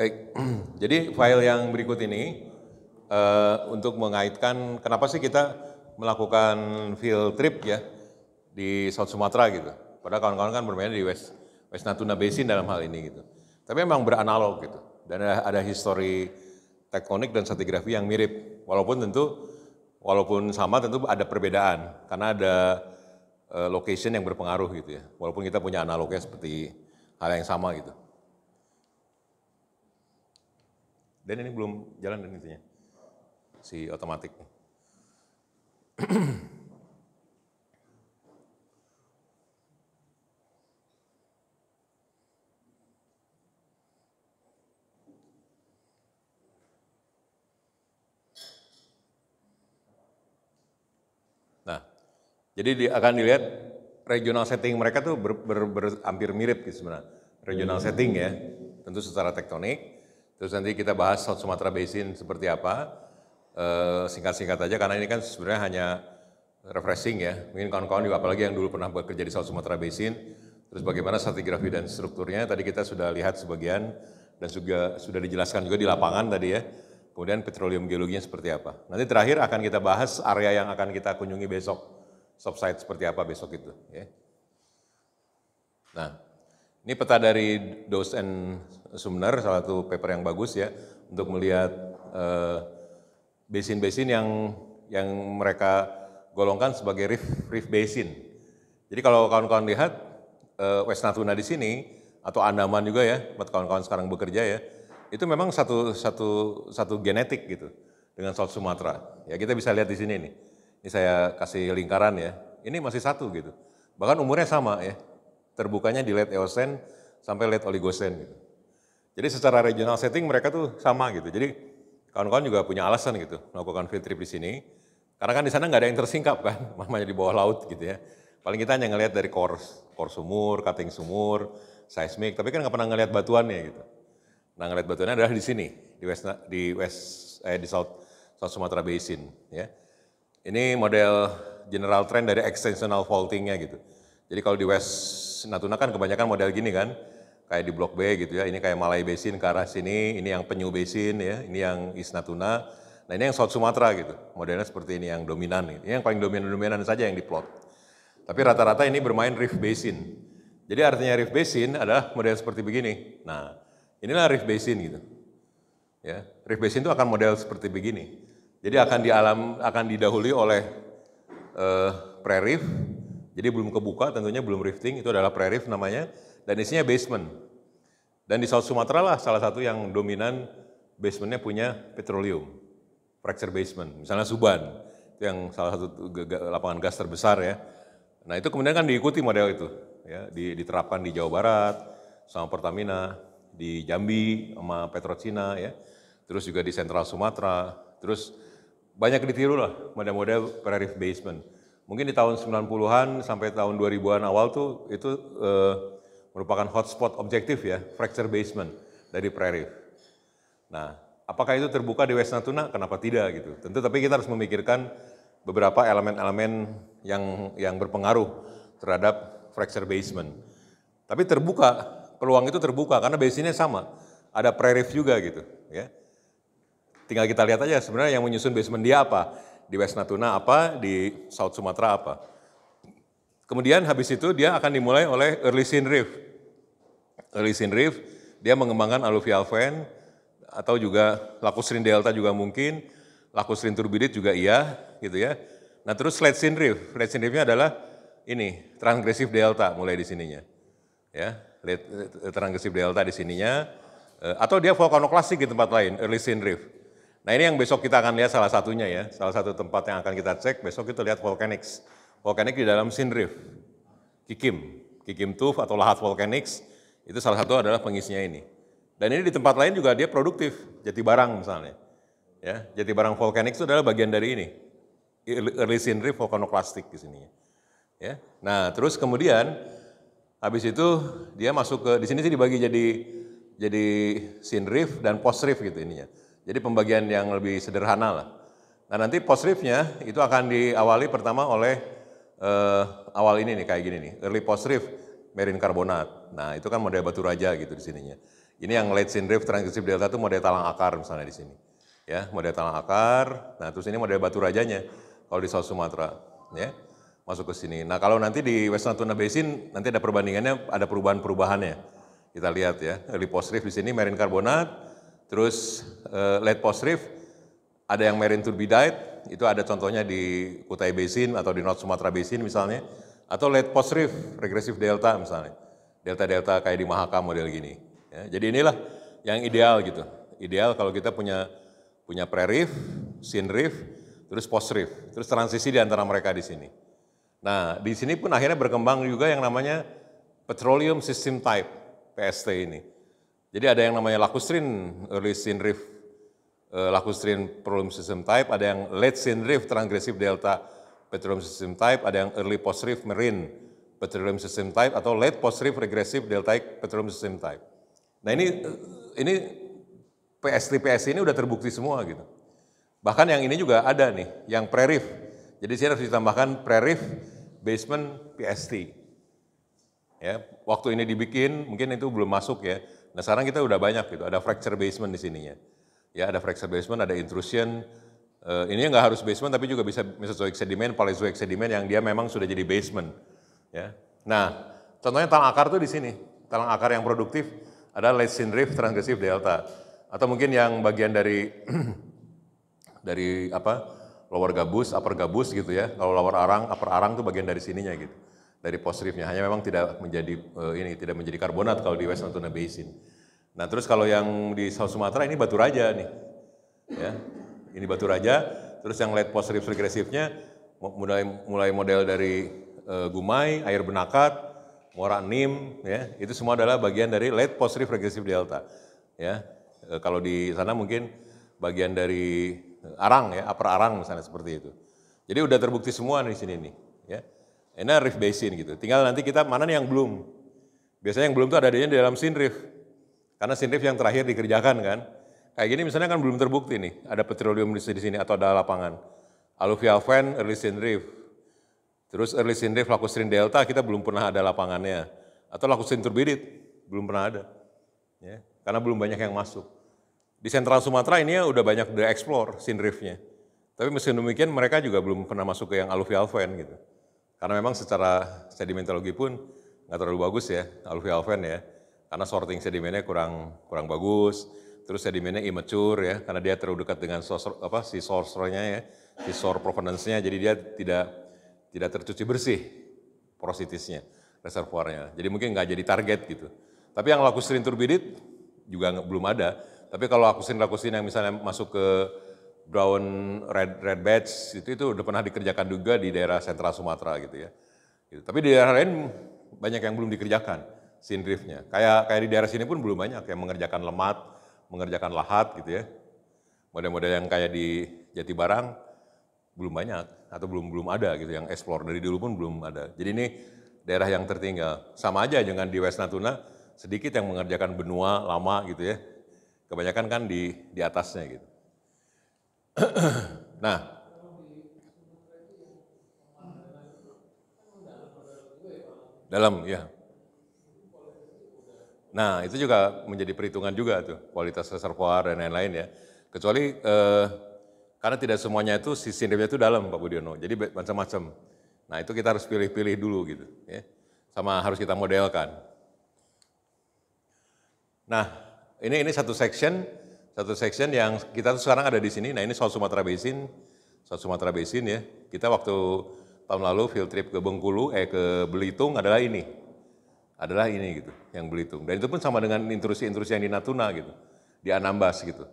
Baik, jadi file yang berikut ini untuk mengaitkan kenapa sih kita melakukan field trip ya di South Sumatera gitu. Padahal kawan-kawan kan bermain di West Natuna Basin dalam hal ini gitu. Tapi memang beranalog gitu. Dan ada histori tektonik dan stratigrafi yang mirip. Walaupun sama tentu ada perbedaan karena ada location yang berpengaruh gitu ya. Walaupun kita punya analognya seperti hal yang sama gitu. Dan ini belum jalan dan intinya, si otomatik. Nah, jadi akan dilihat regional setting mereka tuh hampir mirip gitu sebenarnya. Regional setting ya, tentu secara tektonik. Terus nanti kita bahas South Sumatera Basin seperti apa, singkat-singkat aja karena ini kan sebenarnya hanya refreshing ya. Mungkin kawan-kawan juga apalagi yang dulu pernah bekerja di South Sumatera Basin, terus bagaimana stratigrafi dan strukturnya, tadi kita sudah lihat sebagian dan juga sudah dijelaskan juga di lapangan tadi ya. Kemudian petroleum geologinya seperti apa. Nanti terakhir akan kita bahas area yang akan kita kunjungi besok, subsite seperti apa besok itu. Ya. Nah, ini peta dari Dawes and Sumner, salah satu paper yang bagus ya, untuk melihat basin-basin yang mereka golongkan sebagai reef basin. Jadi kalau kawan-kawan lihat West Natuna di sini atau Andaman juga ya, buat kawan-kawan sekarang bekerja ya, itu memang satu genetik gitu dengan South Sumatera. Ya kita bisa lihat di sini nih. Ini saya kasih lingkaran ya. Ini masih satu gitu. Bahkan umurnya sama ya. Terbukanya di late Eocene sampai late Oligocene gitu. Jadi secara regional setting mereka tuh sama gitu. Jadi kawan-kawan juga punya alasan gitu melakukan field trip di sini. Karena kan di sana nggak ada yang tersingkap kan, mamanya di bawah laut gitu ya. Paling kita hanya ngelihat dari core sumur, cutting sumur, seismik, tapi kan nggak pernah ngelihat batuannya gitu. Nah ngelihat batuannya adalah di sini, di South Sumatera Basin ya. Ini model general trend dari extensional faultingnya gitu. Jadi kalau di West Natuna kan kebanyakan model gini kan, kayak di Blok B gitu ya, ini kayak Malay Basin ke arah sini, ini yang Penyu Basin ya, ini yang East Natuna, nah ini yang South Sumatera gitu, modelnya seperti ini yang dominan, ini yang paling dominan saja yang diplot. Tapi rata-rata ini bermain Rift Basin. Jadi artinya Rift Basin adalah model seperti begini. Nah, inilah Rift Basin gitu. Ya, Rift Basin itu akan model seperti begini. Jadi akan didahului oleh pre-rift, jadi belum kebuka tentunya belum rifting, itu adalah pre-rift namanya, dan isinya basement. Dan di South Sumatera lah salah satu yang dominan basementnya punya petroleum, fracture basement, misalnya Suban, itu yang salah satu lapangan gas terbesar ya. Nah itu kemudian kan diikuti model itu, ya, diterapkan di Jawa Barat sama Pertamina, di Jambi sama Petrocina ya, terus juga di Central Sumatera, terus banyak ditiru lah model-model pre-rift basement. Mungkin di tahun 90-an sampai tahun 2000-an awal tuh itu merupakan hotspot objektif ya, fracture basement dari pre-rift. Nah, apakah itu terbuka di West Natuna? Kenapa tidak gitu? Tentu tapi kita harus memikirkan beberapa elemen-elemen yang berpengaruh terhadap fracture basement. Tapi terbuka, peluang itu terbuka karena basinnya sama, ada pre-rift juga gitu ya. Tinggal kita lihat aja sebenarnya yang menyusun basement dia apa, di West Natuna apa, di South Sumatera apa. Kemudian habis itu dia akan dimulai oleh Early-Seen Rift. Early-Seen Rift, dia mengembangkan alluvial vein, atau juga Lacus-Rhin Delta juga mungkin, Lacus-Rhin Turbidite juga iya, gitu ya. Nah terus Late-Seen Rift, Late-Seen Rift-nya adalah ini, Transgressive Delta mulai di sininya. Ya, Transgressive Delta di sininya, atau dia vulkanoklastik di tempat lain, Early-Seen Rift. Nah ini yang besok kita akan lihat salah satunya ya, salah satu tempat yang akan kita cek, besok kita lihat volcanics. Volcanic di dalam Seen Rift, Kikim Tuff atau lahat volcanics, itu salah satu adalah pengisinya ini. Dan ini di tempat lain juga dia produktif, Jatibarang misalnya. Ya, Jatibarang volcanics itu adalah bagian dari ini, Early-Seen Rift vulkanoklastik di sini. Ya, nah terus kemudian habis itu dia masuk ke, di sini sih dibagi jadi Seen Rift dan Post Rift gitu ininya. Jadi pembagian yang lebih sederhana lah. Nah nanti post riftnya itu akan diawali pertama oleh awal ini nih kayak gini nih, early post rift marine carbonate. Nah itu kan model batu raja gitu di sininya. Ini yang late synrift transgresif delta itu model talang akar misalnya di sini. Ya, model talang akar. Nah, terus ini model batu rajanya kalau di South Sumatera, ya. Masuk ke sini. Nah, kalau nanti di West Natuna Basin nanti ada perbandingannya, ada perubahan-perubahannya. Kita lihat ya, early post rift di sini marine carbonate, terus late post rift ada yang marine turbidite, itu ada contohnya di Kutai Basin atau di North Sumatra Basin misalnya, atau late post rift regressive delta misalnya. Delta-delta kayak di Mahakam model gini. Ya, jadi inilah yang ideal gitu. Ideal kalau kita punya pre-rift, syn-rift, terus post-rift, terus transisi di antara mereka di sini. Nah, di sini pun akhirnya berkembang juga yang namanya petroleum system type, PST ini. Jadi ada yang namanya lacustrine early syn-rift, lacustrine petroleum system type, ada yang late syn-rift transgressive delta petroleum system type, ada yang early post-rift marine petroleum system type, atau late post-rift regressive deltaic petroleum system type. Nah ini PST ini udah terbukti semua gitu. Bahkan yang ini juga ada nih, yang pre-rift. Jadi sini harus ditambahkan pre-rift basement PST. Ya, waktu ini dibikin mungkin itu belum masuk ya. Nah sekarang kita udah banyak gitu, ada fracture basement di sininya. Ya ada fracture basement, ada intrusion. Ini nggak harus basement tapi juga bisa Mesozoic sediment, Paleozoic sediment yang dia memang sudah jadi basement. Ya. Nah contohnya talang akar tuh di sini, talang akar yang produktif ada late syn-rift transgressive delta, atau mungkin yang bagian dari dari lower gabus, upper gabus gitu ya. Kalau lower arang, upper arang tuh bagian dari sininya gitu, dari post riftnya. Hanya memang tidak menjadi tidak menjadi karbonat kalau di West Natuna Basin. Nah terus kalau yang di South Sumatera ini batu raja nih, ya ini batu raja. Terus yang late post rift regresifnya mulai model dari Gumai, air benakat, Muara Nim, ya, itu semua adalah bagian dari late post rift regressive delta. Ya, kalau di sana mungkin bagian dari arang, ya, upper arang misalnya seperti itu. Jadi udah terbukti semua di sini nih. Ya, ini rift basin gitu. Tinggal nanti kita mana nih yang belum. Biasanya yang belum tuh ada di dalam syn-rift. Karena syn-rift yang terakhir dikerjakan kan. Kayak gini misalnya kan belum terbukti nih, ada petroleum di sini atau ada lapangan. Alluvial fan, early syn-rift. Terus early syn-rift lacustrine delta kita belum pernah ada lapangannya. Atau lacustrine turbidite belum pernah ada. Ya, karena belum banyak yang masuk. Di Sentral Sumatera ini ya udah banyak di-explore syn-riftnya. Tapi meski demikian mereka juga belum pernah masuk ke yang alluvial fan gitu. Karena memang secara sedimentologi pun nggak terlalu bagus ya alluvial fan ya. Karena sorting sedimennya kurang bagus. Terus sedimennya immature ya, karena dia terlalu dekat dengan si source-nya ya, si source provenance-nya, jadi dia tidak tercuci bersih porositasnya, reservoirnya. Jadi mungkin nggak jadi target gitu. Tapi yang lacustrine turbidite juga belum ada. Tapi kalau lacustrine yang misalnya masuk ke brown red beds itu udah pernah dikerjakan juga di daerah sentral Sumatera gitu ya. Gitu. Tapi di daerah lain banyak yang belum dikerjakan syn-riftnya. Kayak di daerah sini pun belum banyak yang mengerjakan lemat, mengerjakan lahat gitu ya. Model-model yang kayak di Jatibarang belum banyak atau belum ada gitu yang explore, dari dulu pun belum ada. Jadi ini daerah yang tertinggal. Sama aja dengan di West Natuna, sedikit yang mengerjakan benua lama gitu ya. Kebanyakan kan di atasnya gitu. Nah, dalam ya. Nah itu juga menjadi perhitungan juga tuh, kualitas reservoir dan lain-lain ya. Kecuali karena tidak semuanya itu si syn-riftnya itu dalam Pak Budiono, jadi macam-macam. Nah itu kita harus pilih-pilih dulu gitu ya. Sama harus kita modelkan. Nah ini satu section yang kita tuh sekarang ada di sini. Nah ini South Sumatera Basin ya. Kita waktu tahun lalu field trip ke Bengkulu, ke Belitung adalah ini gitu, yang Belitung. Dan itu pun sama dengan intrusi-intrusi yang di Natuna gitu, di Anambas gitu.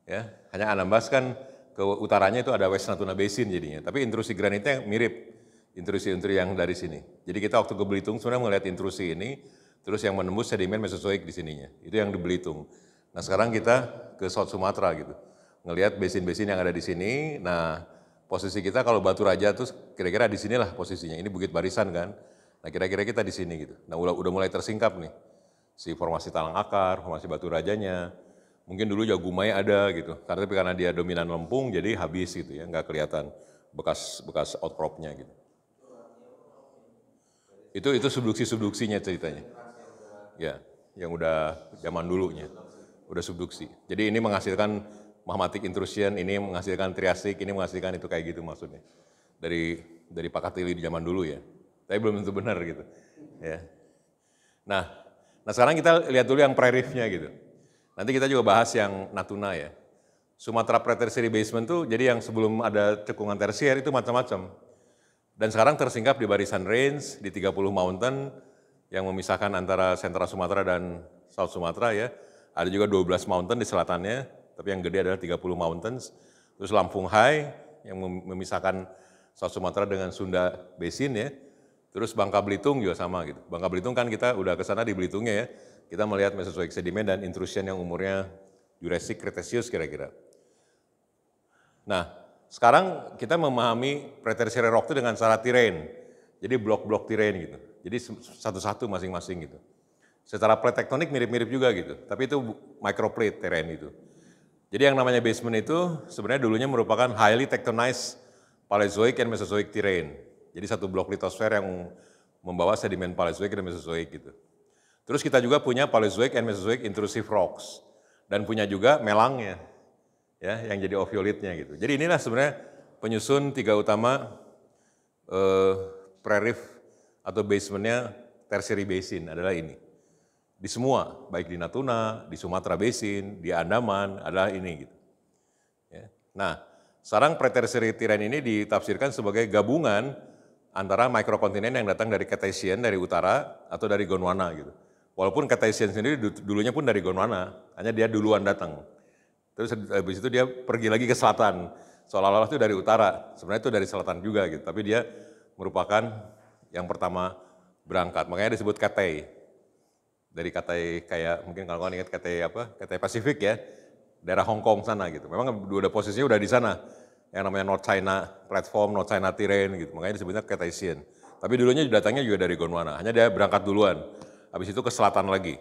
Ya, hanya Anambas kan ke utaranya itu ada West Natuna Basin jadinya. Tapi intrusi granitnya mirip intrusi-intrusi yang dari sini. Jadi kita waktu ke Belitung sebenarnya melihat intrusi ini, terus yang menembus sedimen Mesozoik di sininya. Itu yang di Belitung. Nah sekarang kita ke South Sumatera gitu, ngelihat basin-basin yang ada di sini. Nah posisi kita kalau Batu Raja tuh kira-kira di sinilah posisinya. Ini Bukit Barisan kan. Nah kira-kira kita di sini gitu. Nah udah mulai tersingkap nih, si formasi talang akar, formasi batu rajanya. Mungkin dulu Jagumai ada gitu, tapi karena dia dominan lempung jadi habis gitu ya, nggak kelihatan bekas outcropnya gitu. Itu subduksi-subduksinya ceritanya. Ya. yang udah zaman dulunya, udah subduksi. Jadi ini menghasilkan magmatic intrusion, ini menghasilkan triasik, ini menghasilkan itu kayak gitu maksudnya. Dari Pakatili di zaman dulu ya. Tapi belum tentu benar gitu. Ya. Nah sekarang kita lihat dulu yang pre-reefnya gitu. Nanti kita juga bahas yang Natuna ya. Sumatera Pre-Tertiary Basement tuh jadi yang sebelum ada cekungan tersier itu macam-macam. Dan sekarang tersingkap di barisan range, di 30 mountain yang memisahkan antara sentra Sumatera dan South Sumatera ya. Ada juga 12 mountain di selatannya, tapi yang gede adalah 30 mountains. Terus Lampung High yang memisahkan South Sumatera dengan Sunda Basin ya. Terus Bangka Belitung juga sama gitu. Bangka Belitung kan kita udah ke sana di Belitungnya ya. Kita melihat Mesozoic sedimen dan intrusion yang umurnya Jurassic Cretaceous kira-kira. Nah, sekarang kita memahami Pre-Tertiary rock itu dengan cara terrain. Jadi blok-blok terrain gitu. Jadi satu-satu masing-masing gitu. Secara plate tektonik mirip-mirip juga gitu, tapi itu microplate terrain itu. Jadi yang namanya basement itu sebenarnya dulunya merupakan highly tectonized Paleozoic and Mesozoic terrain. Jadi satu blok litosfer yang membawa sedimen Paleozoic dan Mesozoic gitu. Terus kita juga punya Paleozoic and Mesozoic intrusive rocks dan punya juga melangnya. Ya, yang jadi oviolitnya gitu. Jadi inilah sebenarnya penyusun tiga utama pre-reef atau basementnya tertiary basin adalah ini. Di semua, baik di Natuna, di Sumatera Basin, di Andaman adalah ini gitu. Ya. Nah, sekarang pre-tertiary terrain ini ditafsirkan sebagai gabungan antara mikrokontinen yang datang dari Cretaceous dari utara atau dari Gondwana gitu. Walaupun Cretaceous sendiri dulunya pun dari Gondwana, hanya dia duluan datang. Terus habis itu dia pergi lagi ke selatan, seolah-olah itu dari utara, sebenarnya itu dari selatan juga gitu, tapi dia merupakan yang pertama berangkat, makanya disebut Cathay. Dari Cathay kayak, mungkin kalau kalian ingat Cathay apa, Cathay Pacific ya, daerah Hong Kong sana gitu, memang udah posisinya udah di sana, yang namanya North China Platform, North China Terrain gitu, makanya disebutnya Cretaceous. Tapi dulunya datangnya juga dari Gondwana, hanya dia berangkat duluan, habis itu ke selatan lagi.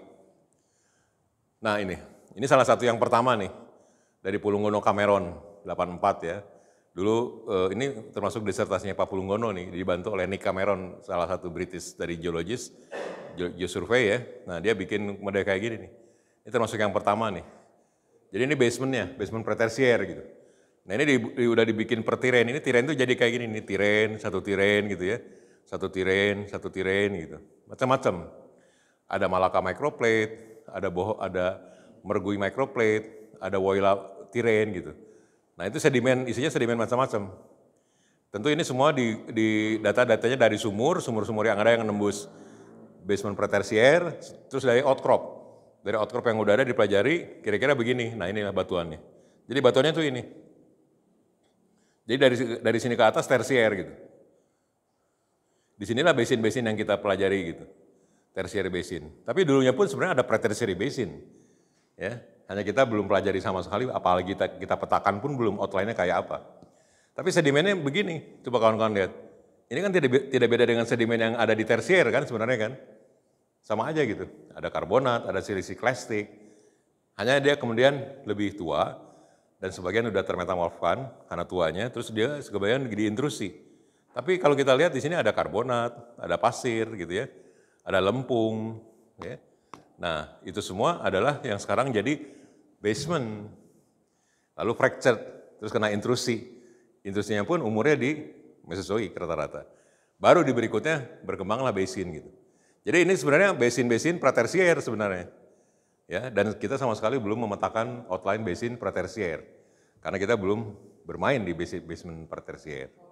Nah ini salah satu yang pertama nih, dari Pulungono Cameron 84 ya. Dulu ini termasuk disertasinya Pak Pulungono nih, dibantu oleh Nick Cameron, salah satu British dari geologis, geosurvey ya. Nah dia bikin model kayak gini nih. Ini termasuk yang pertama nih. Jadi ini basementnya, basement Pre-Tertiary gitu. Nah ini udah dibikin per tiren, ini tiren itu jadi kayak gini nih, tiren gitu ya. Satu tiren gitu. Macam-macam. Ada Malaka microplate, ada Mergui microplate, ada Woyla terrain gitu. Nah itu isinya sedimen macam-macam. Tentu ini semua di data-datanya dari sumur yang ada yang nembus basement Pre-Tertiary, terus dari outcrop. Dari outcrop yang udah ada dipelajari, kira-kira begini. Nah inilah batuannya. Jadi batuannya tuh ini. Jadi dari sini ke atas tersier gitu. Di sinilah basin-basin yang kita pelajari gitu. Tertiary basin. Tapi dulunya pun sebenarnya ada Pre-Tertiary basin. Ya, hanya kita belum pelajari sama sekali, apalagi kita petakan pun belum outline-nya kayak apa. Tapi sedimennya begini, coba kawan-kawan lihat. Ini kan tidak beda dengan sedimen yang ada di tersier kan sebenarnya kan. Sama aja gitu, ada karbonat, ada silisi klastik. Hanya dia kemudian lebih tua, dan sebagian udah termetamorfkan karena tuanya, terus dia sebagian diintrusi. Tapi kalau kita lihat di sini ada karbonat, ada pasir gitu ya, ada lempung, ya. Nah, itu semua adalah yang sekarang jadi basement. Lalu fractured, terus kena intrusi. Intrusinya pun umurnya di Mesozoik rata-rata. Baru di berikutnya berkembanglah basin gitu. Jadi ini sebenarnya basin-basin Pre-Tertiary sebenarnya. Ya, dan kita sama sekali belum memetakan outline basin Pre-Tertiary. Karena kita belum bermain di basement Pre-Tertiary.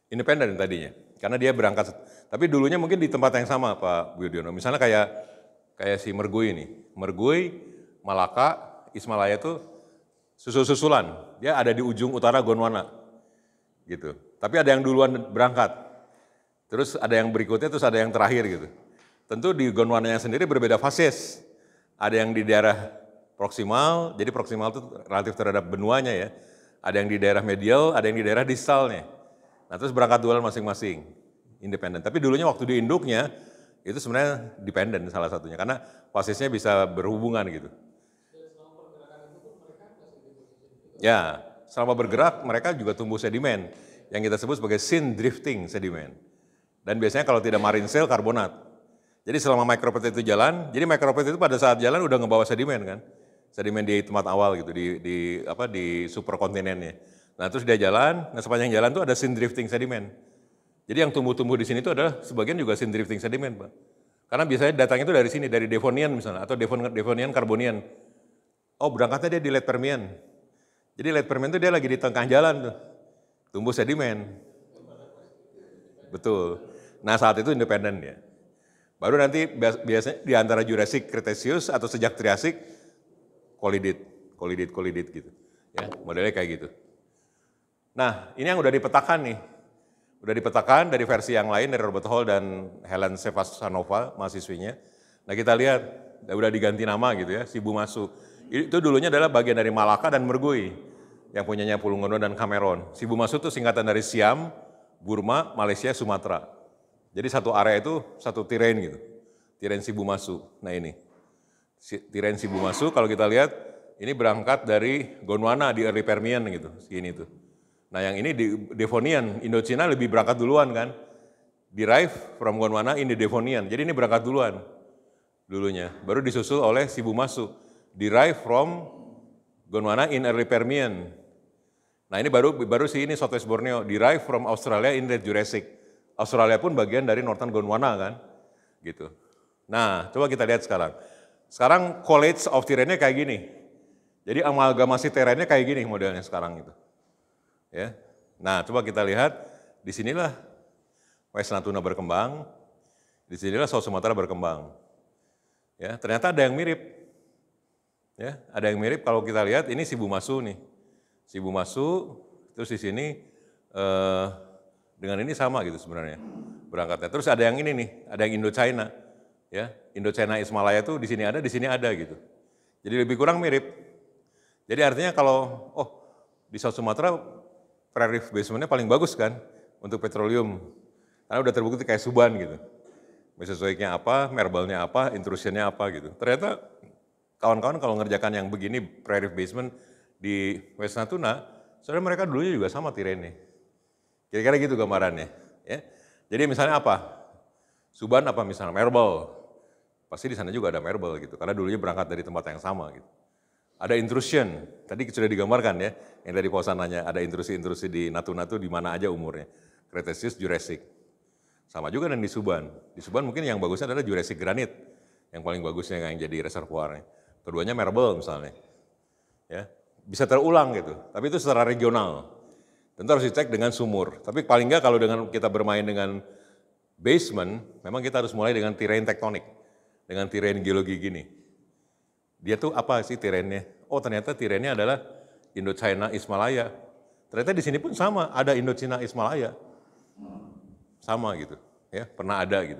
Independen tadinya, karena dia berangkat. Tapi dulunya mungkin di tempat yang sama Pak Budiono. Misalnya kayak si Mergui ini. Mergui, Malaka, Ismalaya itu susul-susulan. Dia ada di ujung utara Gondwana. Gitu. Tapi ada yang duluan berangkat. Terus ada yang berikutnya, terus ada yang terakhir gitu. Tentu di Gondwananya sendiri berbeda fases. Ada yang di daerah proksimal, jadi proksimal itu relatif terhadap benuanya ya. Ada yang di daerah medial, ada yang di daerah distalnya. Nah terus berangkat duluan masing-masing, independen. Tapi dulunya waktu di induknya, itu sebenarnya dependen salah satunya, karena fasesnya bisa berhubungan gitu. Ya, selama bergerak mereka juga tumbuh sedimen. yang kita sebut sebagai syn drifting sedimen. Dan biasanya kalau tidak marine shale, karbonat. Jadi selama microplate itu jalan, jadi microplate itu pada saat jalan udah ngebawa sedimen kan. Sedimen di tempat awal gitu, di superkontinennya. Nah terus dia jalan, nah sepanjang jalan tuh ada syn drifting sedimen. Jadi yang tumbuh-tumbuh di sini itu adalah sebagian juga syn drifting sedimen, Pak. Karena biasanya datangnya itu dari sini, dari Devonian misalnya, atau Devonian Carbonian. Oh berangkatnya dia di Late Permian. Jadi Late Permian itu dia lagi di tengah jalan tuh, tumbuh sedimen. Betul. Nah saat itu independen ya. Baru nanti biasanya di antara Jurassic, Cretaceous atau sejak Triassic, kolidit gitu. Ya, modelnya kayak gitu. Nah ini yang udah dipetakan nih. Udah dipetakan dari versi yang lain dari Robert Hall dan Helen Sevasanova, mahasiswinya. Nah kita lihat, udah diganti nama gitu ya, Sibumasu. Itu dulunya adalah bagian dari Malaka dan Mergui, yang punyanya Pulungono dan Cameron. Sibumasu itu singkatan dari Siam, Burma, Malaysia, Sumatera. Jadi satu area itu satu tiren gitu, tiren Sibumasu. Nah ini, tiren Sibumasu kalau kita lihat, ini berangkat dari Gondwana di early Permian gitu, segini tuh. Nah yang ini di Devonian, Indochina lebih berangkat duluan kan. Derive from Gondwana in the Devonian, jadi ini berangkat duluan dulunya. Baru disusul oleh Sibumasu, derive from Gondwana in early Permian. Nah ini baru ini Southwest Borneo, derive from Australia in the Jurassic. Australia pun bagian dari Northern Gondwana kan, gitu. Nah coba kita lihat sekarang. Sekarang college of terrainnya kayak gini. Jadi amalgamasi terrainnya kayak gini modelnya sekarang gitu. Ya. Nah, coba kita lihat di sinilah West Natuna berkembang, di sinilah South Sumatera berkembang. Ya, ternyata ada yang mirip. Ya, ada yang mirip kalau kita lihat ini Sibumasu nih. Sibumasu terus di sini dengan ini sama gitu sebenarnya berangkatnya. Terus ada yang ini nih, ada yang Indochina. Ya, Indochina Ismalaya tuh di sini ada gitu. Jadi lebih kurang mirip. Jadi artinya kalau di South Sumatera pre-reef basementnya paling bagus kan untuk petroleum. Karena udah terbukti kayak Suban gitu. Mesozoiknya apa, Merbelnya apa, intrusionnya apa gitu. Ternyata kawan-kawan kalau ngerjakan yang begini pre-reef basement di West Natuna, soalnya mereka dulunya juga sama tirennya. Kira-kira gitu gambarannya. Ya. Jadi misalnya apa? Suban apa misalnya? Merbel. Pasti di sana juga ada Merbel gitu. Karena dulunya berangkat dari tempat yang sama gitu. Ada intrusion, tadi sudah digambarkan ya, yang dari Pausananya ada intrusi-intrusi di Natuna itu di mana aja umurnya. Cretaceous, Jurassic. Sama juga dan di Suban. Di Suban mungkin yang bagusnya adalah Jurassic Granite, yang paling bagusnya yang jadi reservoirnya. Keduanya Merbel misalnya. Ya, bisa terulang gitu, tapi itu secara regional. Tentu harus dicek dengan sumur. Tapi paling enggak kalau dengan kita bermain dengan basement, memang kita harus mulai dengan terrain tektonik, dengan terrain geologi gini. Dia tuh apa sih tirennya? Oh ternyata tirennya adalah Indochina Ismalaya. Ternyata di sini pun sama, ada Indochina Ismalaya. Sama gitu, ya pernah ada gitu.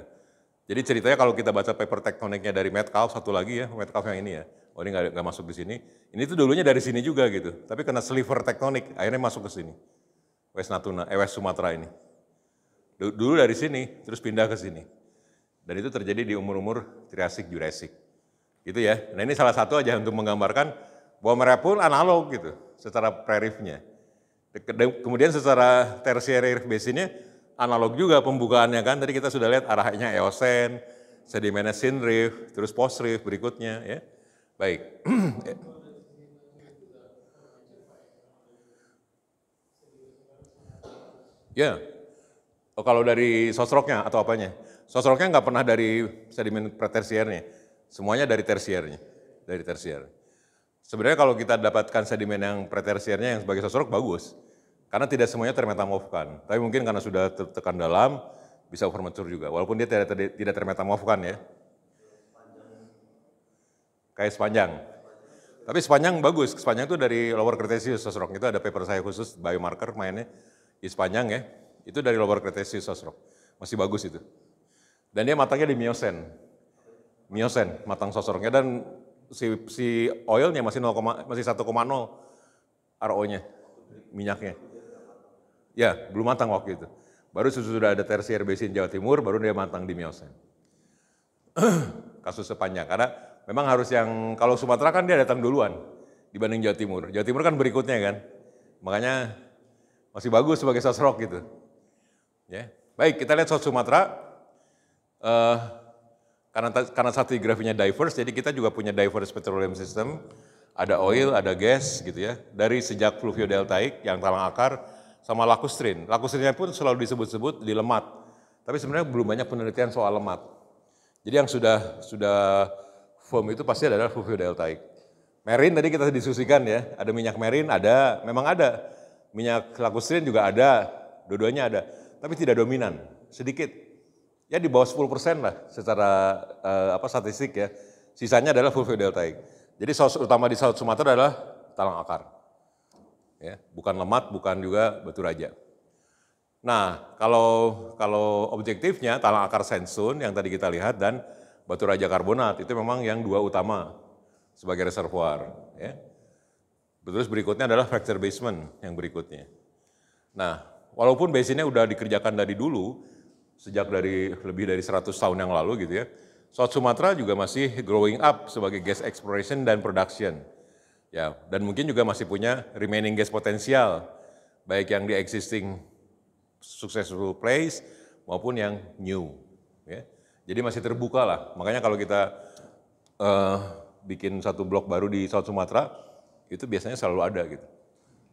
Jadi ceritanya kalau kita baca paper tektoniknya dari Metcalfe, satu lagi ya, Metcalfe yang ini ya. Oh ini nggak masuk di sini. Ini tuh dulunya dari sini juga gitu. Tapi kena sliver tektonik, akhirnya masuk ke sini. West Natuna, West Sumatera ini. Dulu dari sini, terus pindah ke sini. Dan itu terjadi di umur-umur Triassic, Jurassic. Gitu ya. Nah ini salah satu aja untuk menggambarkan bahwa mereka pun analog gitu secara pre-reefnya. Kemudian secara tertiary reef basinnya analog juga pembukaannya kan. Tadi kita sudah lihat arahnya Eocene, sedimennya syn reef, terus post reef berikutnya ya. Baik. Ya. Oh, kalau dari sosroknya atau apanya? Sosroknya nggak pernah dari sedimen pretersiernya. Semuanya dari tersiernya, dari tersier. Sebenarnya kalau kita dapatkan sedimen yang pretersiernya yang sebagai sosrok bagus, karena tidak semuanya termetamorfkan. Tapi mungkin karena sudah tertekan dalam, bisa overmature juga. Walaupun dia tidak termetamorfkan ya. Kayak sepanjang. Tapi sepanjang bagus, sepanjang itu dari Lower Cretaceous sosrok. Itu ada paper saya khusus biomarker mainnya di sepanjang ya. Itu dari Lower Cretaceous sosrok. Masih bagus itu. Dan dia matangnya di Miocene, matang sosroknya dan si oilnya masih 1,0 RO-nya, minyaknya. Ya, belum matang waktu itu. Baru sudah ada tertiary basin Jawa Timur, baru dia matang di Miocene. Kasus sepanjang, karena memang harus yang, kalau Sumatera kan dia datang duluan dibanding Jawa Timur. Jawa Timur kan berikutnya kan. Makanya masih bagus sebagai source rock gitu. Ya. Baik, kita lihat South Sumatera. Karena stratigrafinya diverse, jadi kita juga punya diverse petroleum system. Ada oil, ada gas gitu ya. Dari sejak fluviodeltaik yang talang akar sama lacustrine. Lacustrinenya pun selalu disebut-sebut di lemat. Tapi sebenarnya belum banyak penelitian soal lemat. Jadi yang sudah firm itu pasti adalah fluviodeltaik. Marine tadi kita diskusikan ya, ada minyak marine, ada, memang ada. Minyak lacustrine juga ada, dua-duanya ada. Tapi tidak dominan, sedikit. Ya di bawah 10% lah secara statistik ya. Sisanya adalah fluviodeltaik. Jadi source utama di South Sumatera adalah talang akar. Ya, bukan lemat, bukan juga batu raja. Nah, kalau objektifnya talang akar sandstone yang tadi kita lihat dan batu raja karbonat itu memang yang dua utama sebagai reservoir. Ya. Terus berikutnya adalah fracture basement yang berikutnya. Nah, walaupun basinnya udah dikerjakan dari dulu, sejak lebih dari 100 tahun yang lalu gitu ya, South Sumatera juga masih growing up sebagai gas exploration dan production. Ya, dan mungkin juga masih punya remaining gas potensial, baik yang di existing successful place maupun yang new. Ya. Jadi masih terbuka lah, makanya kalau kita bikin satu blok baru di South Sumatera, itu biasanya selalu ada gitu,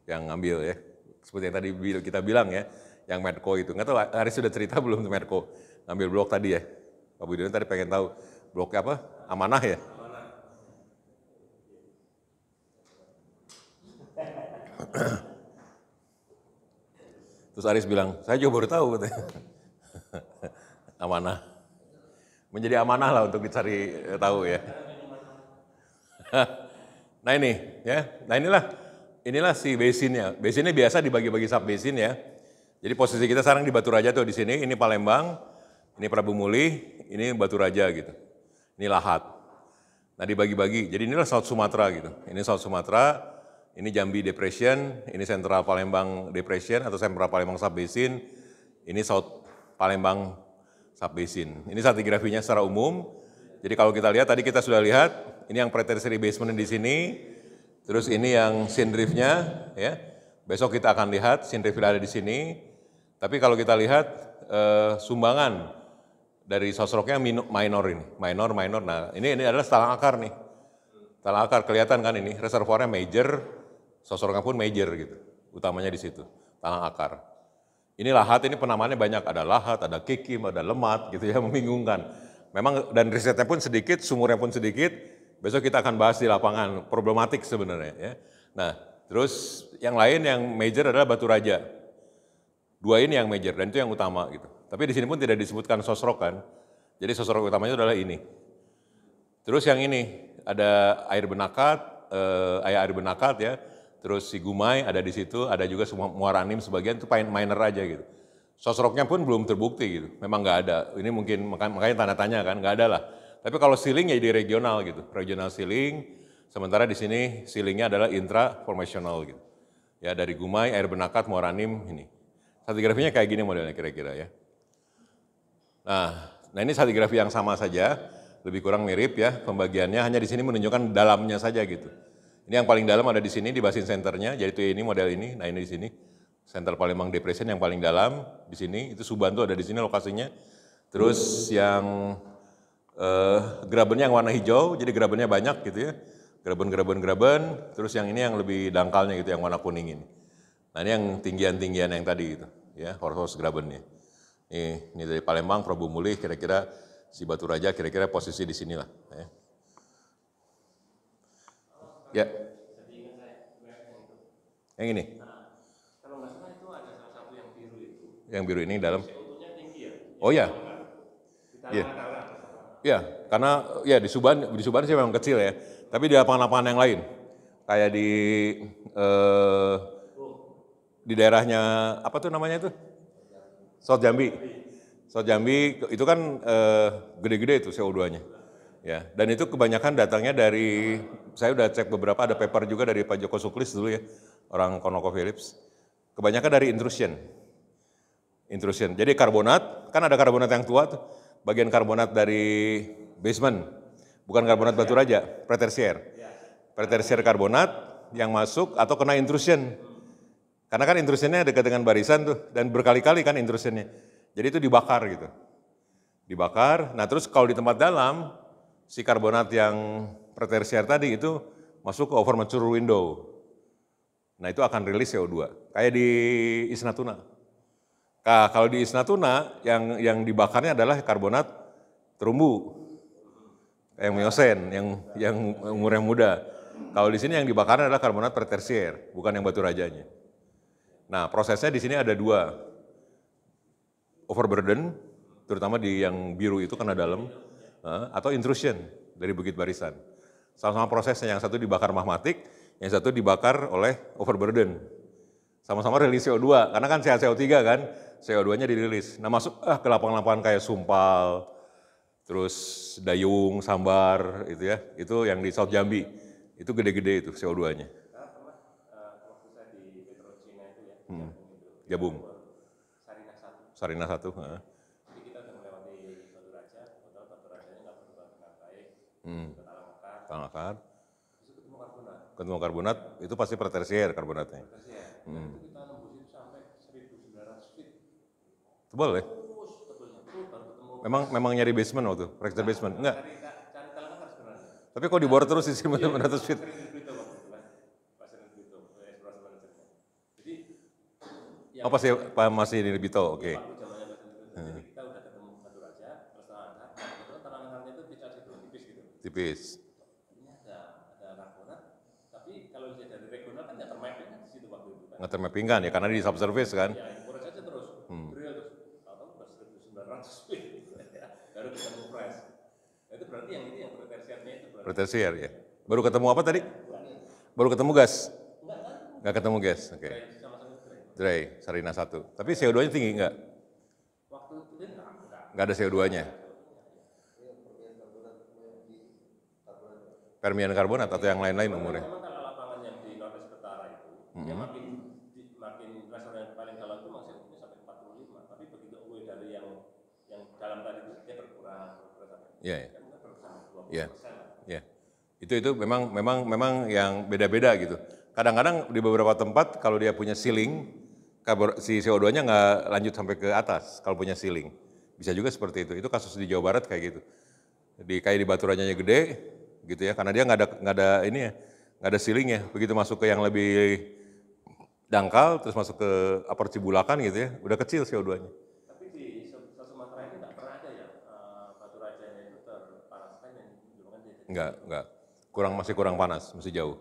yang ngambil ya. Seperti yang tadi kita bilang ya, yang Medco itu. Nggak tahu Aris sudah cerita belum tuh Medco, ngambil blok tadi ya. Pak Budiono tadi pengen tahu bloknya apa? Amanah ya? Terus Aris bilang, saya juga baru tahu katanya. Amanah. Menjadi amanah lah untuk dicari tahu ya. Nah ini ya, nah inilah si basinnya. Basinnya biasa dibagi-bagi sub basin ya. Jadi posisi kita sekarang di Batu Raja tuh di sini, ini Palembang, ini Prabu Muli, ini Batu Raja gitu. Ini Lahat. Nah dibagi-bagi, jadi inilah South Sumatera gitu. Ini South Sumatera, ini Jambi Depression, ini Central Palembang Depression atau Central Palembang Subbasin, ini South Palembang Subbasin. Ini stratigrafinya secara umum. Jadi kalau kita lihat, tadi kita sudah lihat, ini yang pre-tertiary basement di sini, terus ini yang synrift-nya, ya. Besok kita akan lihat synrift ada di sini. Tapi kalau kita lihat sumbangan dari sosroknya minor ini, minor. Nah ini adalah talang akar nih, talang akar kelihatan kan ini reservoirnya major, sosroknya pun major gitu, utamanya di situ talang akar. Ini Lahat, ini penamaannya banyak, ada Lahat, ada Kikim, ada Lemat gitu ya, membingungkan. Memang dan risetnya pun sedikit, sumurnya pun sedikit. Besok kita akan bahas di lapangan, problematik sebenarnya ya. Nah terus yang lain yang major adalah Batu Raja. Dua ini yang major dan itu yang utama gitu. Tapi di sini pun tidak disebutkan sosrok kan. Jadi sosrok utamanya adalah ini. Terus yang ini ada air benakat ya. Terus si Gumai ada di situ, ada juga semua Muaranim sebagian itu minor aja gitu. Sosroknya pun belum terbukti gitu. Memang nggak ada. Ini mungkin makanya tanda tanya kan, nggak ada lah. Tapi kalau sealing ya di regional gitu, regional sealing. Sementara di sini sealingnya adalah intra-formational gitu. Ya dari Gumai, air benakat, Muaranim ini. Stratigrafinya kayak gini modelnya kira-kira ya. Nah ini stratigrafi yang sama saja, lebih kurang mirip ya pembagiannya, hanya di sini menunjukkan dalamnya saja gitu. Ini yang paling dalam ada di sini di basin centernya, yaitu ini model ini. Nah ini di sini, Central Palembang Depression yang paling dalam di sini, itu Subantu ada di sini lokasinya. Terus yang grabennya yang warna hijau, jadi grabennya banyak gitu ya. Graben, terus yang ini yang lebih dangkalnya gitu, yang warna kuning ini. Nah ini yang tinggian-tinggian yang tadi gitu, ya horse grabennya. Ini dari Palembang, Prabu Muli, kira-kira si Batu Raja, kira-kira posisi di sinilah. Ya. Yang ini. Kalau nggak salah itu ada salah satu yang biru itu. Yang biru ini dalam. CO2-nya tinggi ya? Oh ya. Iya. Ya, karena ya di Suban sih memang kecil ya. Tapi di lapangan-lapangan yang lain, kayak di daerahnya apa tuh namanya itu? South Jambi. South Jambi itu kan gede-gede itu CO2-nya. Ya, dan itu kebanyakan datangnya dari, saya udah cek beberapa, ada paper juga dari Pak Joko Suklis dulu ya, orang ConocoPhillips. Kebanyakan dari intrusion. Jadi karbonat, kan ada karbonat yang tua tuh, bagian karbonat dari basement, bukan karbonat Batu Raja, pretersier. Pretersier karbonat yang masuk atau kena intrusion. Karena kan intrusionnya dekat dengan barisan tuh, dan berkali-kali kan intrusionnya. Jadi itu dibakar gitu. Dibakar, nah terus kalau di tempat dalam, si karbonat yang pretersier tadi itu masuk ke over mature window. Nah itu akan rilis CO2, kayak di East Natuna. Nah, kalau di East Natuna yang dibakarnya adalah karbonat terumbu, yang miosen, yang umurnya muda. Kalau di sini yang dibakarnya adalah karbonat pretersier, bukan yang batu rajanya. Nah prosesnya di sini ada dua, overburden, terutama di yang biru itu karena dalam, atau intrusion dari bukit barisan. Sama-sama prosesnya, yang satu dibakar magmatik, yang satu dibakar oleh overburden. Sama-sama rilis CO2, karena kan CO3 kan, CO2-nya dirilis. Nah masuk ke lapangan-lapangan kayak Sumpal, terus Dayung, Sambar, itu yang di South Jambi, itu gede-gede itu CO2-nya. Waktu saya di Petrochina itu ya, Gabung. Sarina 1. Sarina 1. Jadi kita udah melewati Batu Raja, Batu Rajanya nggak berubah dengan baik, ke Talangakar. Terus ketemu karbonat. Ketemu karbonat, itu pasti pretersier karbonatnya. Nah, itu kita nembus itu sampai 1.900 feet. Tebal ya? Terus tebelnya, terus baru ketemu. Memang nyari basement waktu, fracture basement? Enggak. Cari Talangakar sebenarnya. Tapi kok dibor terus di 1.900 feet? Sering Brito waktu itu kan, Pak Sering Brito, eksplorasi manajernya. Jadi, Oh masih di Bito, oke. waktu zamannya Pak Sering Brito, jadi kita udah ketemu Batu Raja, terus Talangakar, terus Talangakarnya itu kita situ tipis gitu. Tipis. Ini ada karbonat, tapi kalau dilihat dari regional kan nggak termapping kan di situ waktu itu kan. Nggak termapping kan ya, karena di subsurface kan. Ya, impor saja terus, drill terus, tahu udah 1.900 feet, baru ketemu fresh. Nah, itu berarti yang ini yang pretersiernya itu berarti. Pretersier ya. Baru ketemu apa tadi? Baru ketemu gas? Enggak kan? Nggak ketemu gas, oke. Sama-sama drill. Dry, Sarina 1. Tapi CO2-nya tinggi nggak? Waktu itu dia enggak. Nggak ada CO2-nya. Permian karbonat atau yang lain-lain umurnya? Memang kalau lapangan yang di Northwest Utara itu, dia makin reservoir paling dalam itu masih sampai 45, tapi begitu away dari yang dalam tadi itu dia berkurang sampai. Iya. Kan kita berkurang 20%. Iya. Ya, itu memang yang beda-beda gitu. Kadang-kadang di beberapa tempat kalau dia punya ceiling, si CO2-nya nggak lanjut sampai ke atas kalau punya ceiling. Bisa juga seperti itu. Itu kasus di Jawa Barat kayak gitu. Kayak di Batu Rajanya gede, gitu ya, karena dia nggak ada ceiling ya. Begitu masuk ke yang lebih dangkal, terus masuk ke upper Cibulakan gitu ya, udah kecil CO2-nya. Tapi di Sumatera ini nggak pernah ada ya Batu Rajanya itu terpanaskan yang dulu kan dia. Enggak. Masih kurang panas, masih jauh.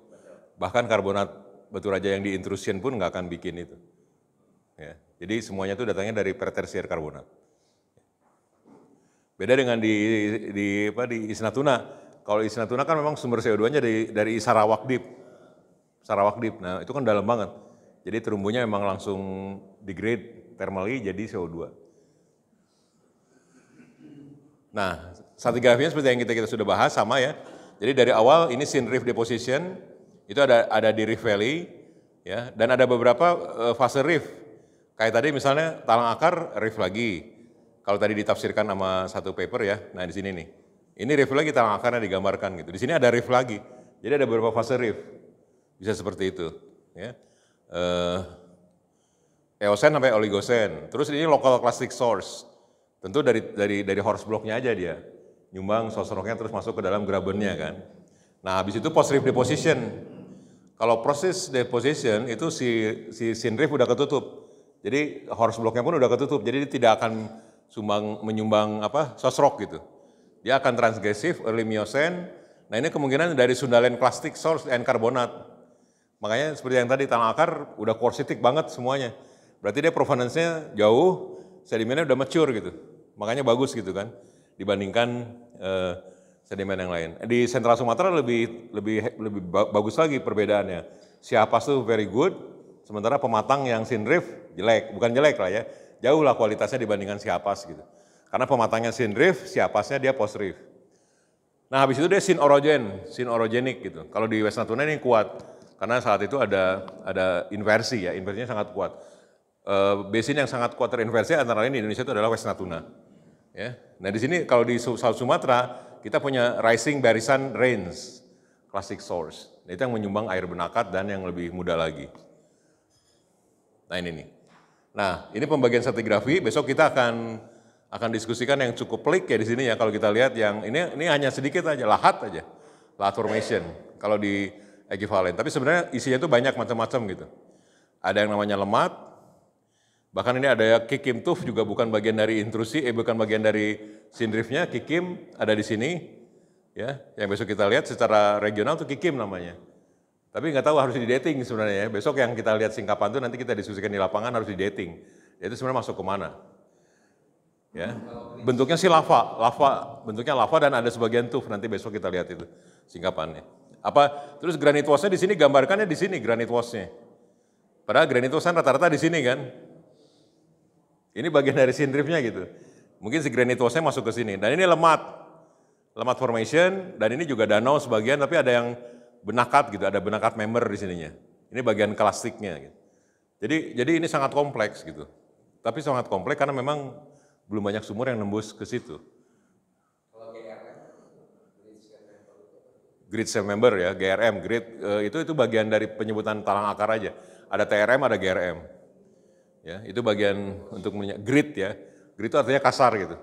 Bahkan karbonat batu raja yang di intrusion pun nggak akan bikin itu. Ya, jadi semuanya itu datangnya dari pretersier karbonat. Beda dengan di East Natuna. Kalau East Natuna kan memang sumber CO2-nya dari Sarawak Deep. Nah itu kan dalam banget. Jadi terumbunya memang langsung degrade thermally jadi CO2. Nah, stratigraphinya seperti yang kita sudah bahas sama ya. Jadi dari awal ini scene rift deposition, itu ada di Rift Valley, ya, dan ada beberapa fase rift. Kayak tadi misalnya Talangakar rift lagi. Kalau tadi ditafsirkan sama satu paper ya, nah di sini nih. Ini rift lagi Talangakarnya digambarkan gitu. Di sini ada rift lagi. Jadi ada beberapa fase rift. Bisa seperti itu, ya. Eosen sampai Oligocene. Terus ini local clastic source. Tentu dari horse block-nya aja dia. Nyumbang source rock-nya terus masuk ke dalam grabennya kan. Nah, habis itu post rift deposition. Kalau proses deposition itu si scene rift udah ketutup. Jadi horse block-nya pun udah ketutup. Jadi dia tidak akan menyumbang source rock gitu. Dia akan transgressive early Miocene. Nah, ini kemungkinan dari Sundaland clastic source and karbonat. Makanya seperti yang tadi Talangakar udah quartzitic banget semuanya. Berarti dia provenance-nya jauh, sedimennya udah mature gitu. Makanya bagus gitu kan dibandingkan sedimen yang lain. Di Sentral Sumatera lebih bagus lagi perbedaannya. Siapas tuh very good, sementara pematang yang scene rift jelek, bukan jelek lah ya, jauh lah kualitasnya dibandingkan Siapas gitu. Karena pematangnya scene rift, Siapasnya dia post rift. Nah habis itu dia scene orogenic gitu. Kalau di West Natuna ini kuat, karena saat itu ada inversi ya, inversinya sangat kuat. Basin yang sangat kuat terinversi antara lain di Indonesia itu adalah West Natuna. Ya. Nah di sini kalau di South Sumatera kita punya rising barisan range, classic source. Nah, itu yang menyumbang air benakat dan yang lebih muda lagi. Nah ini nih. Nah ini pembagian stratigrafi, besok kita akan diskusikan yang cukup pelik ya di sini ya. Kalau kita lihat yang ini hanya sedikit aja, lahat formation kalau di ekivalen. Tapi sebenarnya isinya itu banyak macam-macam gitu. Ada yang namanya lemat, bahkan ini ada kikim tuf juga bukan bagian dari intrusi, bukan bagian dari sindrifnya, kikim ada di sini. Ya, yang besok kita lihat secara regional tuh kikim namanya. Tapi nggak tahu harus di dating sebenarnya ya. Besok yang kita lihat singkapan itu nanti kita diskusikan di lapangan harus di dating. Itu sebenarnya masuk kemana? Ya, bentuknya sih bentuknya lava dan ada sebagian tuf. Nanti besok kita lihat itu singkapannya. Terus granite wasnya di sini gambarkannya di sini granite wasnya. Padahal granite was rata-rata di sini kan. Ini bagian dari sindrifnya gitu. Mungkin si granite wasnya masuk ke sini. Dan ini lemat formation dan ini juga danau sebagian, tapi ada yang benakat gitu, ada benakat member di sininya. Ini bagian klastiknya. Gitu. Jadi ini sangat kompleks gitu. Tapi sangat kompleks karena memang belum banyak sumur yang nembus ke situ. Kalau GRM, Grid Shape Member ya, GRM, itu bagian dari penyebutan talang akar aja. Ada TRM, ada GRM. Ya, itu bagian untuk grid ya. Grid itu artinya kasar gitu.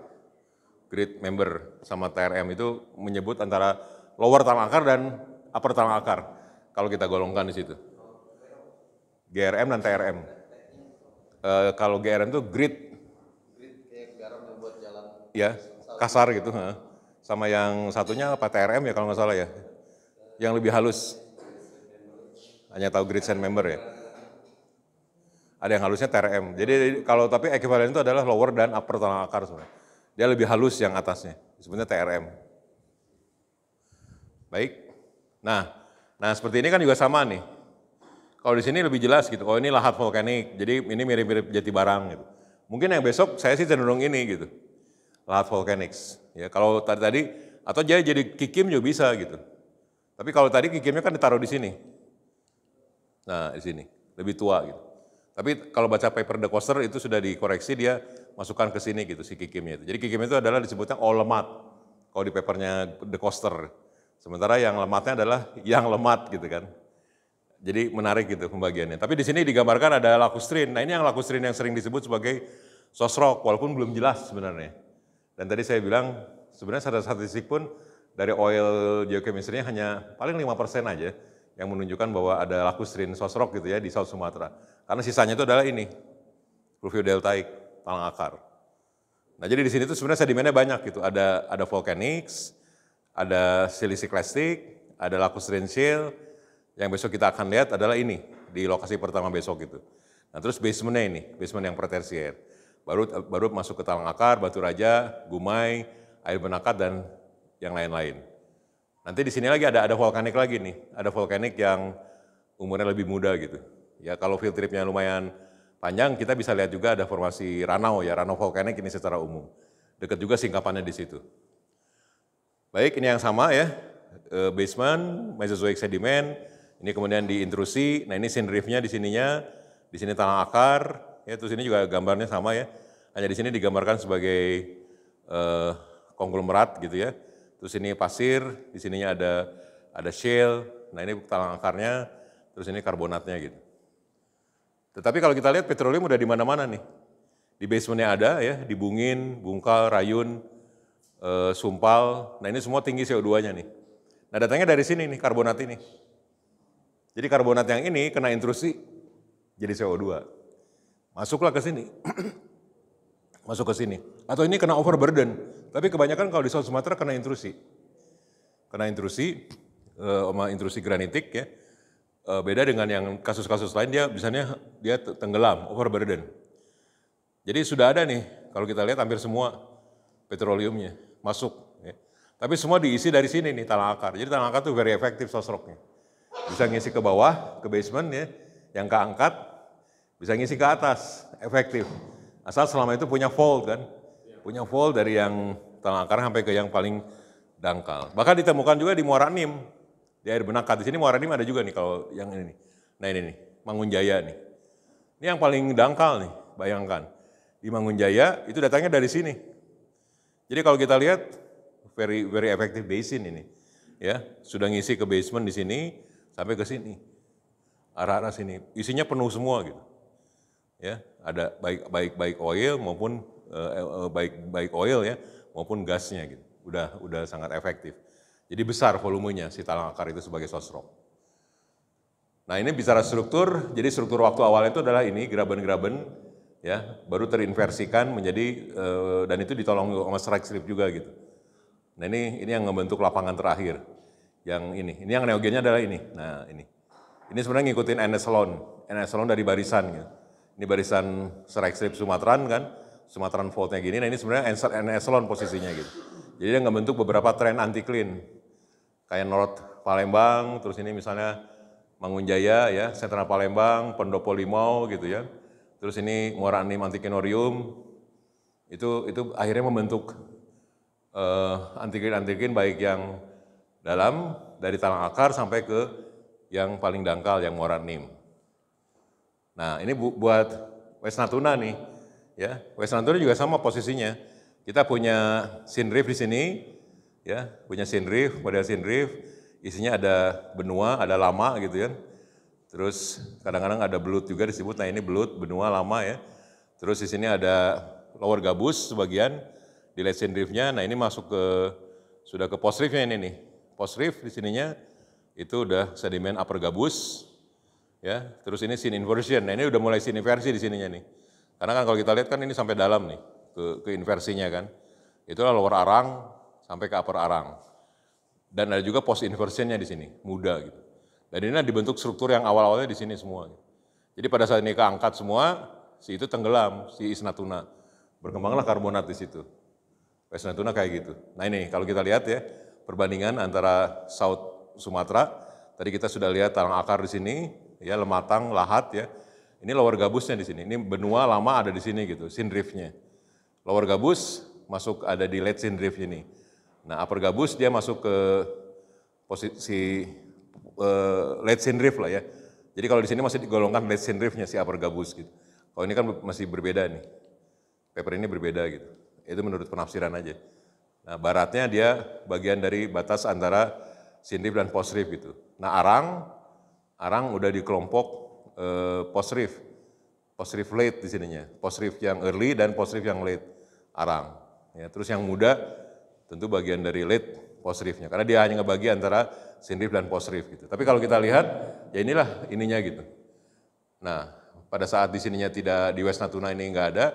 Grid member sama TRM itu menyebut antara lower talang akar dan upper talang akar. Kalau kita golongkan di situ. GRM dan TRM. Kalau GRM itu grid kayak garam yang buat jalan. Ya, kasar gitu. Sama yang satunya apa TRM ya kalau nggak salah ya. Yang lebih halus. Hanya tahu grid sand member ya. Ada yang halusnya TRM. Jadi kalau tapi ekivalen itu adalah lower dan upper talang akar sebenarnya. Dia lebih halus yang atasnya. Sebenarnya TRM. Baik. Nah seperti ini kan juga sama nih. Kalau di sini lebih jelas gitu. Oh ini lahat volkanik. Jadi ini mirip-mirip Jatibarang gitu. Mungkin yang besok saya sih cenderung ini gitu. Lahat volcanics. Ya kalau tadi atau jadi kikim juga bisa gitu. Tapi kalau tadi kikimnya kan ditaruh di sini. Nah, di sini lebih tua gitu. Tapi kalau baca paper De Coster itu sudah dikoreksi dia masukkan ke sini gitu si kikimnya itu. Jadi kikim itu adalah disebutnya all lemat. Kalau di papernya De Coster. Sementara yang lematnya adalah yang lemat gitu kan. Jadi menarik gitu pembagiannya. Tapi di sini digambarkan ada lacustrin. Nah, ini yang lacustrin yang sering disebut sebagai sosrok walaupun belum jelas sebenarnya. Dan tadi saya bilang sebenarnya secara statistik pun dari oil geochemistry-nya hanya paling 5% aja yang menunjukkan bahwa ada lacustrin sosrok gitu ya di South Sumatera. Karena sisanya itu adalah ini, pluviodeltaik, talang akar. Nah jadi di sini tuh sebenarnya sedimennya banyak gitu, ada volcanics, ada siliciclastic, ada lacustrin shale, yang besok kita akan lihat adalah ini, di lokasi pertama besok gitu. Nah terus basementnya ini, basement yang pretersier. Baru masuk ke talang akar, batu raja, gumai, air benakat, dan yang lain-lain. Nanti di sini lagi ada volkanik lagi nih, ada volkanik yang umurnya lebih muda gitu. Ya kalau field tripnya lumayan panjang, kita bisa lihat juga ada formasi ranau ya, ranau volkanik ini secara umum. Dekat juga singkapannya di situ. Baik, ini yang sama ya, basement, Mesozoic sedimen, ini kemudian diintrusi, nah ini sindrifnya di sininya, di sini talang akar, ya terus ini juga gambarnya sama ya, hanya di sini digambarkan sebagai konglomerat gitu ya. Terus ini pasir, di sininya ada shale, nah ini talang akarnya, terus ini karbonatnya gitu. Tetapi kalau kita lihat petroleum udah di mana-mana nih. Di basementnya ada ya, di Bungin, Bungkal, Rayun, Sumpal, nah ini semua tinggi CO2-nya nih. Nah datangnya dari sini nih, karbonat ini. Jadi karbonat yang ini kena intrusi, jadi CO2. Masuklah ke sini. Masuk ke sini. Atau ini kena overburden. Tapi kebanyakan kalau di South Sumatera kena intrusi. Kena intrusi, sama intrusi granitik ya. Beda dengan yang kasus-kasus lain dia tenggelam, overburden. Jadi sudah ada nih, kalau kita lihat hampir semua petroleumnya masuk. Ya. Tapi semua diisi dari sini nih, talang akar. Jadi talang akar itu very effective source rock-nya. Bisa ngisi ke bawah, ke basement ya, yang keangkat, bisa ngisi ke atas, efektif. Asal selama itu punya fold kan, punya fold dari yang talang akar sampai ke yang paling dangkal. Bahkan ditemukan juga di Muara Enim, di air benakat. Di sini Muara Enim ada juga nih kalau yang ini nih. Nah ini nih, Mangunjaya nih. Ini yang paling dangkal nih, bayangkan. Di Mangunjaya itu datangnya dari sini. Jadi kalau kita lihat very effective basin ini. Ya, sudah ngisi ke basement di sini sampai ke sini. Arah-arah sini. Isinya penuh semua gitu. ya, ada baik oil maupun baik oil ya, maupun gasnya gitu. Udah sangat efektif. Jadi besar volumenya si talang akar itu sebagai source rock. Nah ini bicara struktur, jadi struktur waktu awal itu adalah ini graben-graben ya, baru terinversikan menjadi dan itu ditolong sama strike slip juga gitu. Nah ini yang membentuk lapangan terakhir. Yang ini yang neogennya adalah ini. Nah ini sebenarnya ngikutin N echelon dari barisan gitu. Ini barisan strike slip Sumatran kan, Sumatran faultnya gini. Nah ini sebenarnya N echelon posisinya gitu. Jadi dia ngebentuk beberapa tren anti clean. Kayak North Palembang, terus ini misalnya Mangunjaya ya, Sentral Palembang, Pendopo Limau gitu ya. Terus ini Muara Enim Antikinorium. Itu akhirnya membentuk anti clean baik yang dalam dari talang akar sampai ke yang paling dangkal yang Muara Enim. Nah, ini buat West Natuna nih, ya. West Natuna juga sama posisinya. Kita punya Siem Reef di sini, ya, punya Siem Reef, model Siem Reef, isinya ada benua, ada lama gitu kan. Terus kadang-kadang ada belut juga disebut. Nah, ini belut, benua, lama ya. Terus di sini ada lower gabus sebagian di late Siem Reef-nya. Nah, ini masuk sudah ke post reef-nya ini nih. Post reef di sininya itu udah sedimen upper gabus. Ya, terus ini scene inversion. Nah, ini udah mulai scene inversi di sininya nih. Karena kan kalau kita lihat kan ini sampai dalam nih ke inversinya kan. Itulah lower arang sampai ke upper arang. Dan ada juga post inversionnya di sini, muda gitu. Dan ini dibentuk struktur yang awal-awalnya di sini semua. Jadi pada saat ini keangkat semua, si itu tenggelam, si East Natuna. Berkembanglah karbonat di situ. West Natuna kayak gitu. Nah ini kalau kita lihat ya, perbandingan antara South Sumatera, tadi kita sudah lihat talang akar di sini, ya Lematang, Lahat ya. Ini lower gabusnya di sini. Ini benua lama ada di sini gitu, Siem Reef-nya. Lower gabus masuk ada di late Siem Reef ini. Nah, upper gabus dia masuk ke posisi late Siem Reef lah ya. Jadi kalau di sini masih digolongkan late Siem Reef-nya si upper gabus gitu. Kalau ini kan masih berbeda nih. Paper ini berbeda gitu. Itu menurut penafsiran aja. Nah, baratnya dia bagian dari batas antara Siem Reef dan post reef gitu. Nah, arang udah di kelompok post reef late di sininya. Post reef yang early dan post reef yang late arang. Ya, terus yang muda tentu bagian dari late post reef-nya. Karena dia hanya ngebagi antara Siem Reef dan post reef gitu. Tapi kalau kita lihat, ya inilah ininya gitu. Nah, pada saat di sininya tidak, di West Natuna ini nggak ada,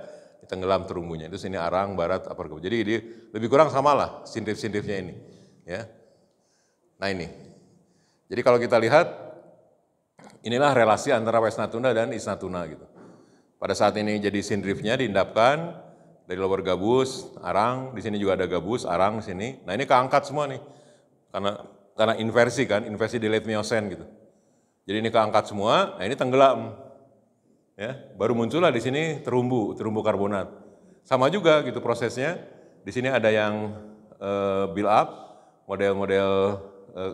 tenggelam terumbunya. Itu sini arang, barat, upper gabus. Jadi ini lebih kurang sama lah Siem Reef-nya ini. Ya. Nah ini. Jadi kalau kita lihat, inilah relasi antara West Natuna dan East Natuna gitu. Pada saat ini jadi Siem Reef-nya diendapkan, dari lower gabus, arang, di sini juga ada gabus, arang di sini. Nah ini keangkat semua nih, karena inversi kan, inversi di late Miocene gitu. Jadi ini keangkat semua, nah ini tenggelam. Ya, baru muncullah di sini terumbu karbonat. Sama juga gitu prosesnya. Di sini ada yang build up, model-model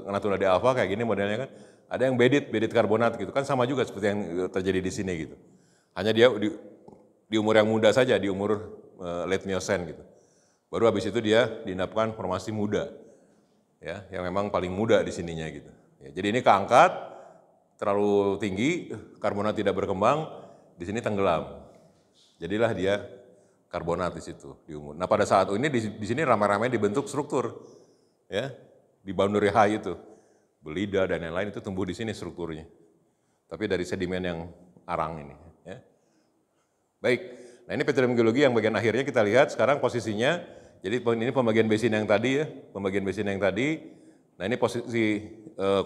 Natuna de Alpha kayak gini modelnya kan. Ada yang bedded karbonat gitu kan, sama juga seperti yang terjadi di sini gitu. Hanya dia di umur yang muda saja, di umur late Miocene gitu. Baru habis itu dia diendapkan formasi muda, ya, yang memang paling muda di sininya gitu. Ya, jadi ini keangkat terlalu tinggi, karbonat tidak berkembang, di sini tenggelam. Jadilah dia karbonat di situ di umur. Nah pada saat ini di sini ramai-ramai dibentuk struktur, ya, di boundary high itu, belida dan lain-lain itu tumbuh di sini strukturnya. Tapi dari sedimen yang arang ini. Ya. Baik. Nah ini petrogeologi yang bagian akhirnya kita lihat sekarang posisinya, jadi ini pembagian basin yang tadi ya, pembagian basin yang tadi, nah ini posisi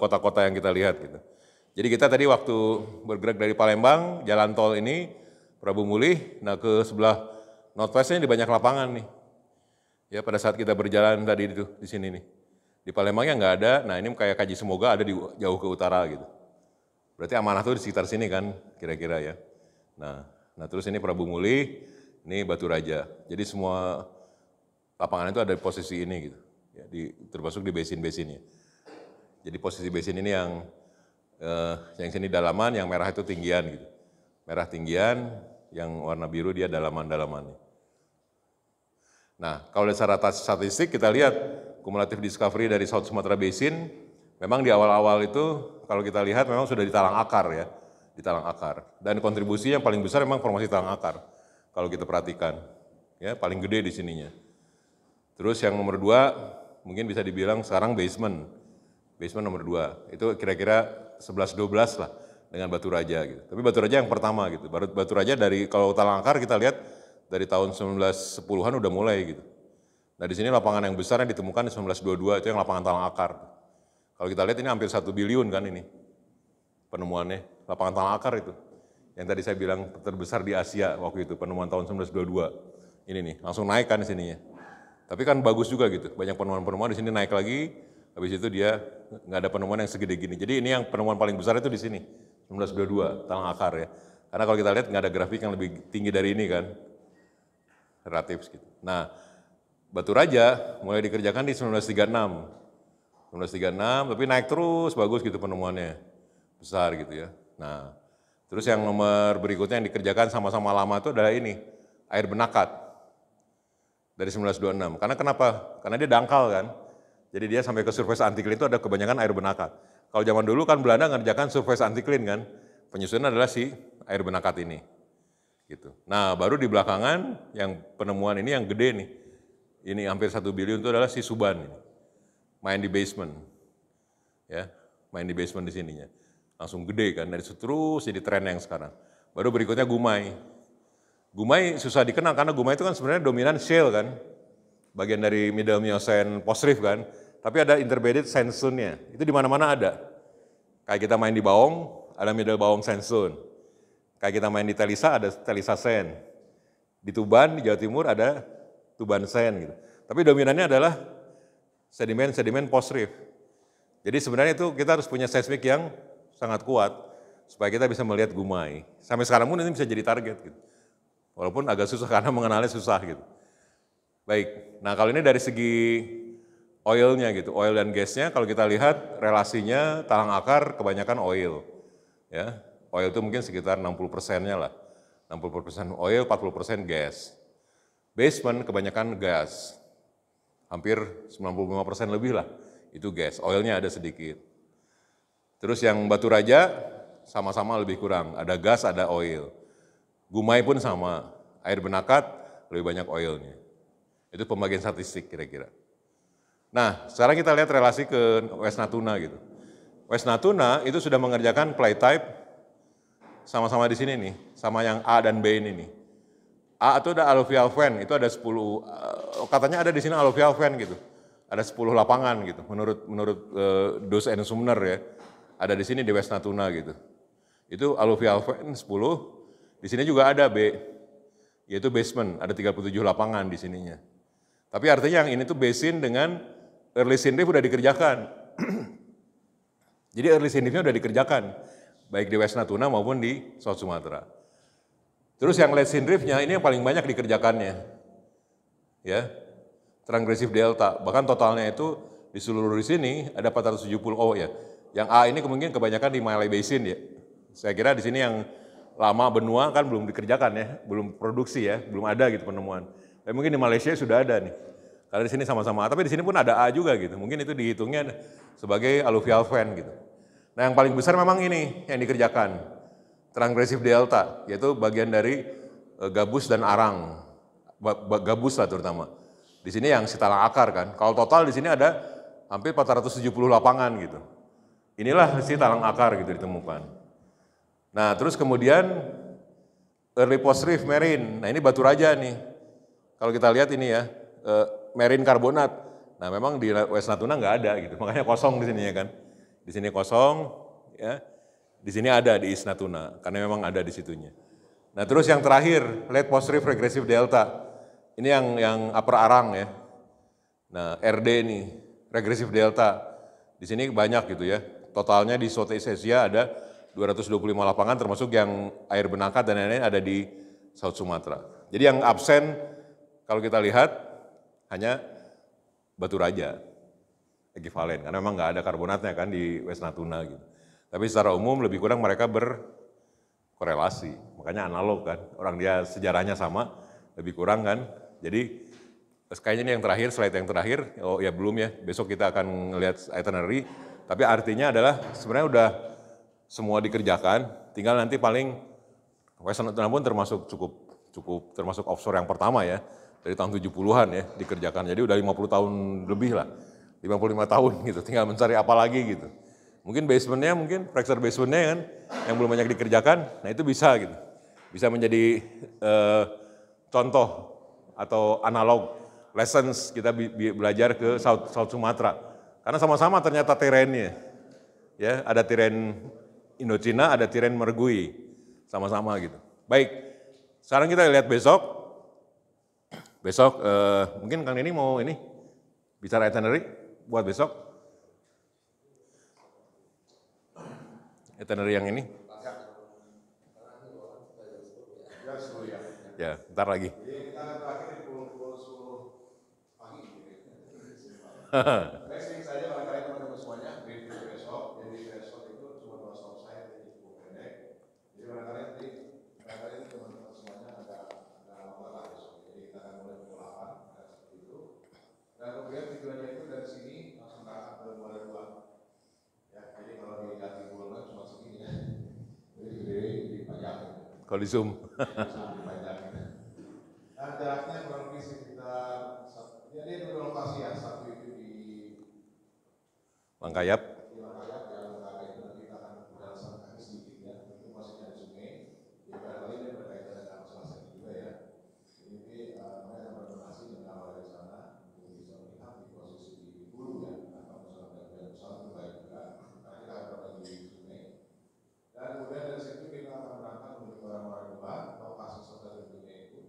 kota-kota yang kita lihat gitu. Jadi kita tadi waktu bergerak dari Palembang, jalan tol ini, Prabu Mulih, nah ke sebelah northwest-nya di banyak lapangan nih. Ya pada saat kita berjalan tadi itu di sini nih. Di Palembangnya nggak ada, nah ini kayak Kaji Semoga ada di jauh ke utara gitu. Berarti amanah tuh di sekitar sini kan kira-kira ya. Nah terus ini Prabu Mulih, ini Batu Raja. Jadi semua lapangan itu ada di posisi ini gitu, ya, termasuk di basin-basinnya. Jadi posisi basin ini yang sini dalaman, yang merah itu tinggian gitu. Merah tinggian, yang warna biru dia dalaman-dalamannya. Nah kalau secara statistik kita lihat kumulatif discovery dari South Sumatera Basin, memang di awal-awal itu kalau kita lihat memang sudah di talang akar ya. di talang akar. Dan kontribusi yang paling besar memang formasi talang akar, kalau kita perhatikan. Ya, paling gede di sininya. Terus yang nomor 2, mungkin bisa dibilang sekarang basement. Basement nomor 2, itu kira-kira 11-12 lah dengan Batu Raja gitu. Tapi Batu Raja yang pertama gitu. Batu Raja dari, kalau talang akar kita lihat dari tahun 1910-an udah mulai gitu. Nah di sini lapangan yang besar yang ditemukan di 1922 itu yang lapangan talang akar. Kalau kita lihat ini hampir 1 bilion kan ini penemuannya, lapangan talang akar itu. Yang tadi saya bilang terbesar di Asia waktu itu, penemuan tahun 1922. Ini nih, langsung naik kan di sininya. Tapi kan bagus juga gitu, banyak penemuan-penemuan di sini naik lagi, habis itu dia nggak ada penemuan yang segede gini. Jadi ini yang penemuan paling besar itu di sini, 1922, talang akar ya. Karena kalau kita lihat nggak ada grafik yang lebih tinggi dari ini kan, relatif gitu. Nah, Batu Raja mulai dikerjakan di 1936, tapi naik terus, bagus gitu penemuannya, besar gitu ya. Nah, terus yang nomor berikutnya yang dikerjakan sama-sama lama itu adalah ini, air benakat. Dari 1926. Karena kenapa? Karena dia dangkal kan. Jadi dia sampai ke surface antiklin itu ada kebanyakan air benakat. Kalau zaman dulu kan Belanda ngerjakan surface antiklin kan. Penyusunan adalah si air benakat ini. Gitu. Nah, baru di belakangan yang penemuan ini yang gede nih. Ini hampir 1 bilion itu adalah si Suban ini. Main di basement. Ya, main di basement di sininya. Langsung gede kan, dari situ terus jadi tren yang sekarang. Baru berikutnya Gumai. Gumai susah dikenal karena Gumai itu kan sebenarnya dominan shale kan, bagian dari Middle Miocene post rift kan, tapi ada interbedded sandstone-nya, itu di mana-mana ada. Kayak kita main di Baong, ada Middle Baong sandstone. Kayak kita main di Telisa, ada Telisa sand. Di Tuban, di Jawa Timur ada Tuban sand gitu. Tapi dominannya adalah sedimen post rift. Jadi sebenarnya itu kita harus punya seismik yang sangat kuat supaya kita bisa melihat Gumai. Sampai sekarang pun ini bisa jadi target gitu. Walaupun agak susah karena mengenalnya susah gitu. Baik, nah kalau ini dari segi oilnya gitu, oil dan gasnya kalau kita lihat relasinya talang akar kebanyakan oil. Ya, oil itu mungkin sekitar 60%-nya lah. 60% oil, 40% gas. Basement kebanyakan gas. Hampir 95% lebih lah, itu gas. Oilnya ada sedikit. Terus yang Batu Raja sama-sama lebih kurang, ada gas, ada oil. Gumai pun sama, air benakat lebih banyak oilnya. Itu pembagian statistik kira-kira. Nah, sekarang kita lihat relasi ke West Natuna gitu. West Natuna itu sudah mengerjakan play type sama-sama di sini nih, sama yang A dan B ini nih. A itu ada alluvial fan, itu ada 10, katanya ada di sini alluvial fan gitu. Ada 10 lapangan gitu, menurut Dos and Sumner ya. Ada di sini di West Natuna gitu. Itu alluvial fan 10. Di sini juga ada B, yaitu basement, ada 37 lapangan di sininya. Tapi artinya yang ini tuh basin dengan early syn rift udah dikerjakan. Jadi early syn riftnya udah dikerjakan, baik di West Natuna maupun di South Sumatera. Terus yang late syn riftnya ini yang paling banyak dikerjakannya. Ya, Transgressive Delta, bahkan totalnya itu di seluruh di sini ada 470, ya. Yang A ini kemungkinan kebanyakan di Malay Basin ya. Saya kira di sini yang lama benua kan belum dikerjakan ya, belum produksi ya, belum ada gitu penemuan. Tapi mungkin di Malaysia sudah ada nih. Karena di sini sama-sama, tapi di sini pun ada A juga gitu. Mungkin itu dihitungnya sebagai alluvial fan gitu. Nah, yang paling besar memang ini yang dikerjakan. Transgressive Delta, yaitu bagian dari gabus dan arang. Gabus lah terutama. Di sini yang si talang akar kan. Kalau total di sini ada hampir 470 lapangan gitu. Inilah si talang akar gitu ditemukan. Nah, terus kemudian early post rift marine. Nah, ini Batu Raja nih. Kalau kita lihat ini ya, marine karbonat. Nah, memang di West Natuna nggak ada gitu. Makanya kosong di sini ya kan. Di sini kosong ya. Di sini ada di East Natuna karena memang ada di situnya. Nah, terus yang terakhir, late post rift regressive delta. Ini yang upper arang ya. Nah, RD nih, regressive delta. Di sini banyak gitu ya. Totalnya di Southeast Asia ada 225 lapangan termasuk yang air benakat dan lain-lain ada di South Sumatera. Jadi yang absen kalau kita lihat hanya Batu Raja, ekivalen, karena memang nggak ada karbonatnya kan di West Natuna gitu. Tapi secara umum lebih kurang mereka berkorelasi, makanya analog kan, orang dia sejarahnya sama, lebih kurang kan. Jadi kayaknya ini yang terakhir, slide yang terakhir, oh ya belum ya, besok kita akan melihat itinerary, tapi artinya adalah sebenarnya udah semua dikerjakan, tinggal nanti paling Western Natuna pun termasuk termasuk offshore yang pertama ya, dari tahun 70-an ya dikerjakan. Jadi udah 50 tahun lebih lah, 55 tahun gitu, tinggal mencari apa lagi gitu. Mungkin basementnya, mungkin fracture basementnya kan, yang belum banyak dikerjakan, nah itu bisa gitu. Bisa menjadi contoh atau analog lessons kita belajar ke South Sumatera. Karena sama-sama ternyata terrainnya. Ya, ada terrain Indochina, ada terrain Mergui. Sama-sama gitu. Baik, sekarang kita lihat besok. Besok mungkin Kang Denny mau ini bicara itinerary buat besok. Itinerary yang ini. Ya, bentar lagi. Jadi kita akan terakhir di pukul 10 pagi. Racing saja barangkali teman-teman semuanya di besok. Jadi besok itu cuma 2 stop saya, jadi cukup pendek. Jadi barangkali nanti teman-teman semuanya agak lama lah besok. Jadi kita akan mulai pukul 8, seperti itu. Dan kemudian tujuannya itu dari sini langsung ke Muara Dua. Ya, jadi kalau dilihat di Google Maps cuma segini ya. Jadi gede dipanjangin. Kalau di Zoom. Nah, jaraknya kurang lebih sekitar, jadi ada 2 lokasi ya, satu itu di Langkayap. Langkayap, ya Langkayap itu nanti kita akan berjalan kaki sedikit ya, itu maksudnya di sungai, jadi barangkali ini berkaitan dengan masalah ini juga ya. Jadi namanya akan berdonasi dengan awal dari sana, untuk bisa melihat di posisi di hulu ya, atau misalnya dari pesawat itu baik juga, karena kita akan berbagi di sungai. Dan kemudian dari situ kita akan berangkat menuju ke Muara Dua, lokasi wisata tentunya itu.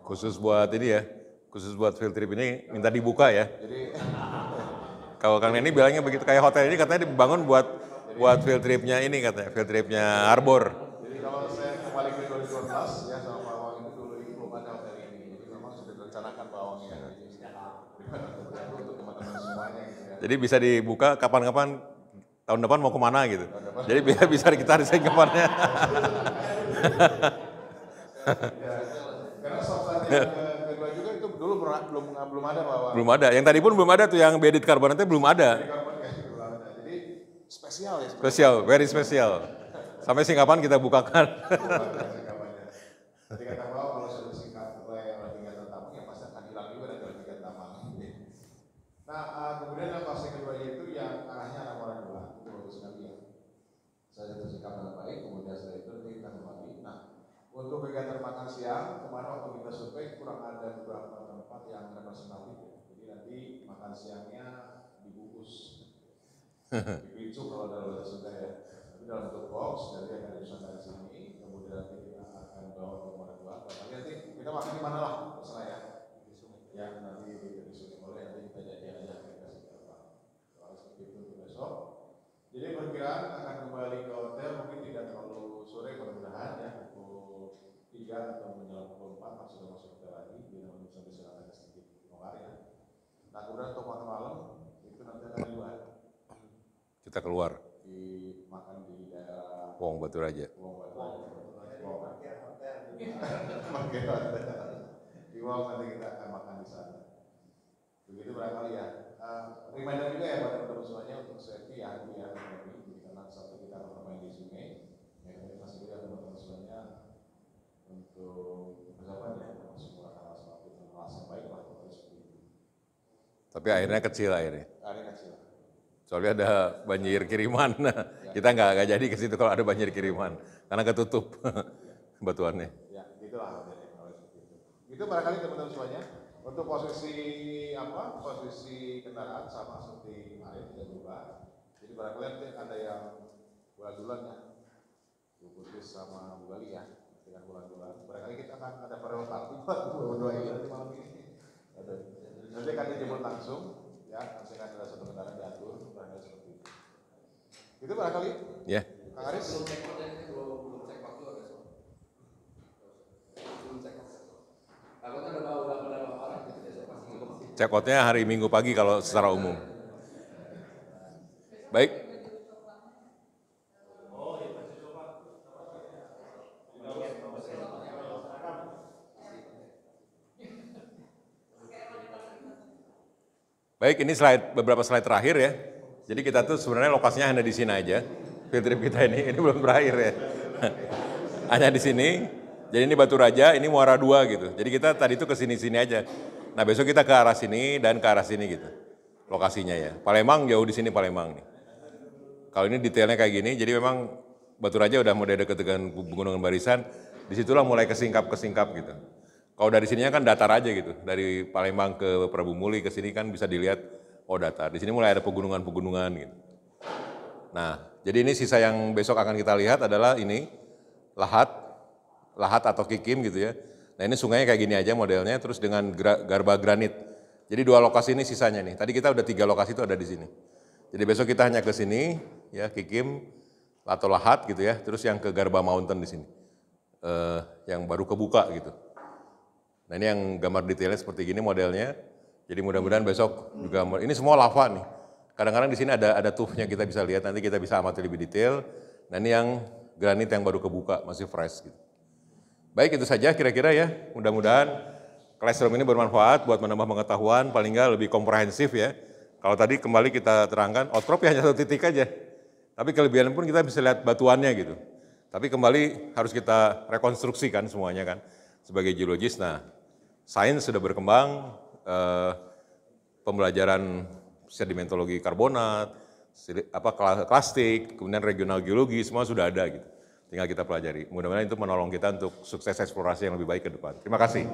Khusus buat ini ya, khusus buat field trip ini minta dibuka ya. Jadi Kalau Kang Denny bilangnya begitu, kayak hotel ini katanya dibangun buat field tripnya ini katanya, field tripnya Arbor. Jadi kalau saya kembali ke 2012 ya sama Pak Awang itu dulu ini belum ada hotel ini. Jadi memang sudah direncanakan Pak Awang ya. Untuk teman-teman semuanya gitu ya. Jadi bisa dibuka kapan-kapan, tahun depan mau kemana gitu. Jadi bisa kita resign kapannya. Karena substansi yang kedua juga itu dulu belum ada Pak Awang. Belum ada, yang tadi pun belum ada tuh, yang bedded karbonatnya belum ada. Jadi spesial ya. Spesial, very spesial. Sampai singkapan kita bukakan. Jadi kata Pak Awang kalau sudah singkat kegiatan tamu ya pasti akan hilang juga dari kegiatan tamu. Nah kemudian yang fase kedua itu yang arahnya arah Muara Dua, itu bagus sekali ya. Saya bersikap dengan baik, kemudian setelah itu nanti kita kembali. Nah untuk kegiatan makan siang, kemarin waktu kita survei kurang ada beberapa tempat yang representatif ya. Jadi nanti makan siangnya dibungkus, dipicu kalau dalam bahasa Sunda ya. Tapi dalam bentuk box, jadi akan dipesan dari sini, kemudian nanti kita akan bawa ke Muara Dua. Nanti kita makan di mana lah, terserah ya. Ya nanti di sungai boleh, nanti kita jadi aja kita kasih berapa. Soal seperti itu untuk besok. Jadi perkiraan akan kembali ke hotel mungkin tidak terlalu sore, mudah-mudahan ya pukul 3 atau menjelang pukul 4 sudah masuk hotel lagi. Jadi namun bisa agak sedikit longgar ya. Nah kemudian untuk makan malam itu nanti akan di luar. Kita keluar. Makan di daerah Wong Batu Raja. Di Wong nanti kita akan makan di sana. Begitu barangkali ya. Reminder juga ya pada teman-teman semuanya untuk safety ya, jadi karena satu kita akan bermain di sungai. Ya, masih juga teman-teman semuanya untuk persiapan ya, masuk menggunakan alat itu merasa baik lah kalau seperti itu. Tapi airnya kecil airnya. Airnya kecil. Soalnya ada banjir kiriman. Kita nggak jadi ke situ kalau ada banjir kiriman, karena ketutup batuannya. Ya, gitulah kalau seperti itu. Itu barangkali teman-teman semuanya. Untuk posisi posisi kendaraan sama seperti kemarin tidak berubah. Jadi barangkali nanti ada yang bulan-bulan ya, Bu Kudus sama Bu Gali ya, dengan bulan-bulan. Barangkali kita akan ada farewell party buat berdua ini nanti malam ini. Nanti akan dijemput langsung, ya, nanti akan ada satu kendaraan diatur, barangkali seperti itu. Itu barangkali. Ya. Kang Aris. Belum cek waktu ada soal. Belum cek waktu. Takutnya udah berapa orang gitu ya, pasti. Check out-nya hari Minggu pagi kalau secara umum. Baik. Baik, ini beberapa slide terakhir ya. Jadi kita tuh sebenarnya lokasinya hanya di sini aja. Field trip kita ini belum berakhir ya. Hanya di sini. Jadi ini Batu Raja, ini Muara 2 gitu. Jadi kita tadi itu ke sini-sini aja. Nah besok kita ke arah sini dan ke arah sini gitu. Lokasinya ya. Palembang jauh di sini Palembang nih. Kalau ini detailnya kayak gini, jadi memang Batu Raja udah mulai dekat dengan Pegunungan Barisan. Disitulah mulai kesingkap gitu. Kalau dari sininya kan datar aja gitu. Dari Palembang ke Prabu Muli ke sini kan bisa dilihat, oh datar. Di sini mulai ada pegunungan gitu. Nah, jadi ini sisa yang besok akan kita lihat adalah ini, lahat atau kikim gitu ya. Nah ini sungainya kayak gini aja modelnya, terus dengan garba granit. Jadi 2 lokasi ini sisanya nih. Tadi kita udah 3 lokasi itu ada di sini. Jadi besok kita hanya ke sini, ya kikim atau lahat gitu ya. Terus yang ke Garba Mountain di sini, yang baru kebuka gitu. Nah ini yang gambar detailnya seperti gini modelnya. Jadi mudah-mudahan besok juga, ini semua lava nih. Kadang-kadang di sini ada tuffnya kita bisa lihat, nanti kita bisa amati lebih detail. Nah ini yang granit yang baru kebuka, masih fresh gitu. Baik, itu saja kira-kira ya. Mudah-mudahan classroom ini bermanfaat buat menambah pengetahuan, paling nggak lebih komprehensif ya. Kalau tadi kembali kita terangkan, outcrop ya hanya 1 titik aja. Tapi kelebihan pun kita bisa lihat batuannya gitu. Tapi kembali harus kita rekonstruksikan semuanya kan sebagai geologis. Nah, sains sudah berkembang, pembelajaran sedimentologi karbonat, klastik, kemudian regional geologi, semua sudah ada gitu. Tinggal kita pelajari. Mudah-mudahan itu menolong kita untuk sukses eksplorasi yang lebih baik ke depan. Terima kasih.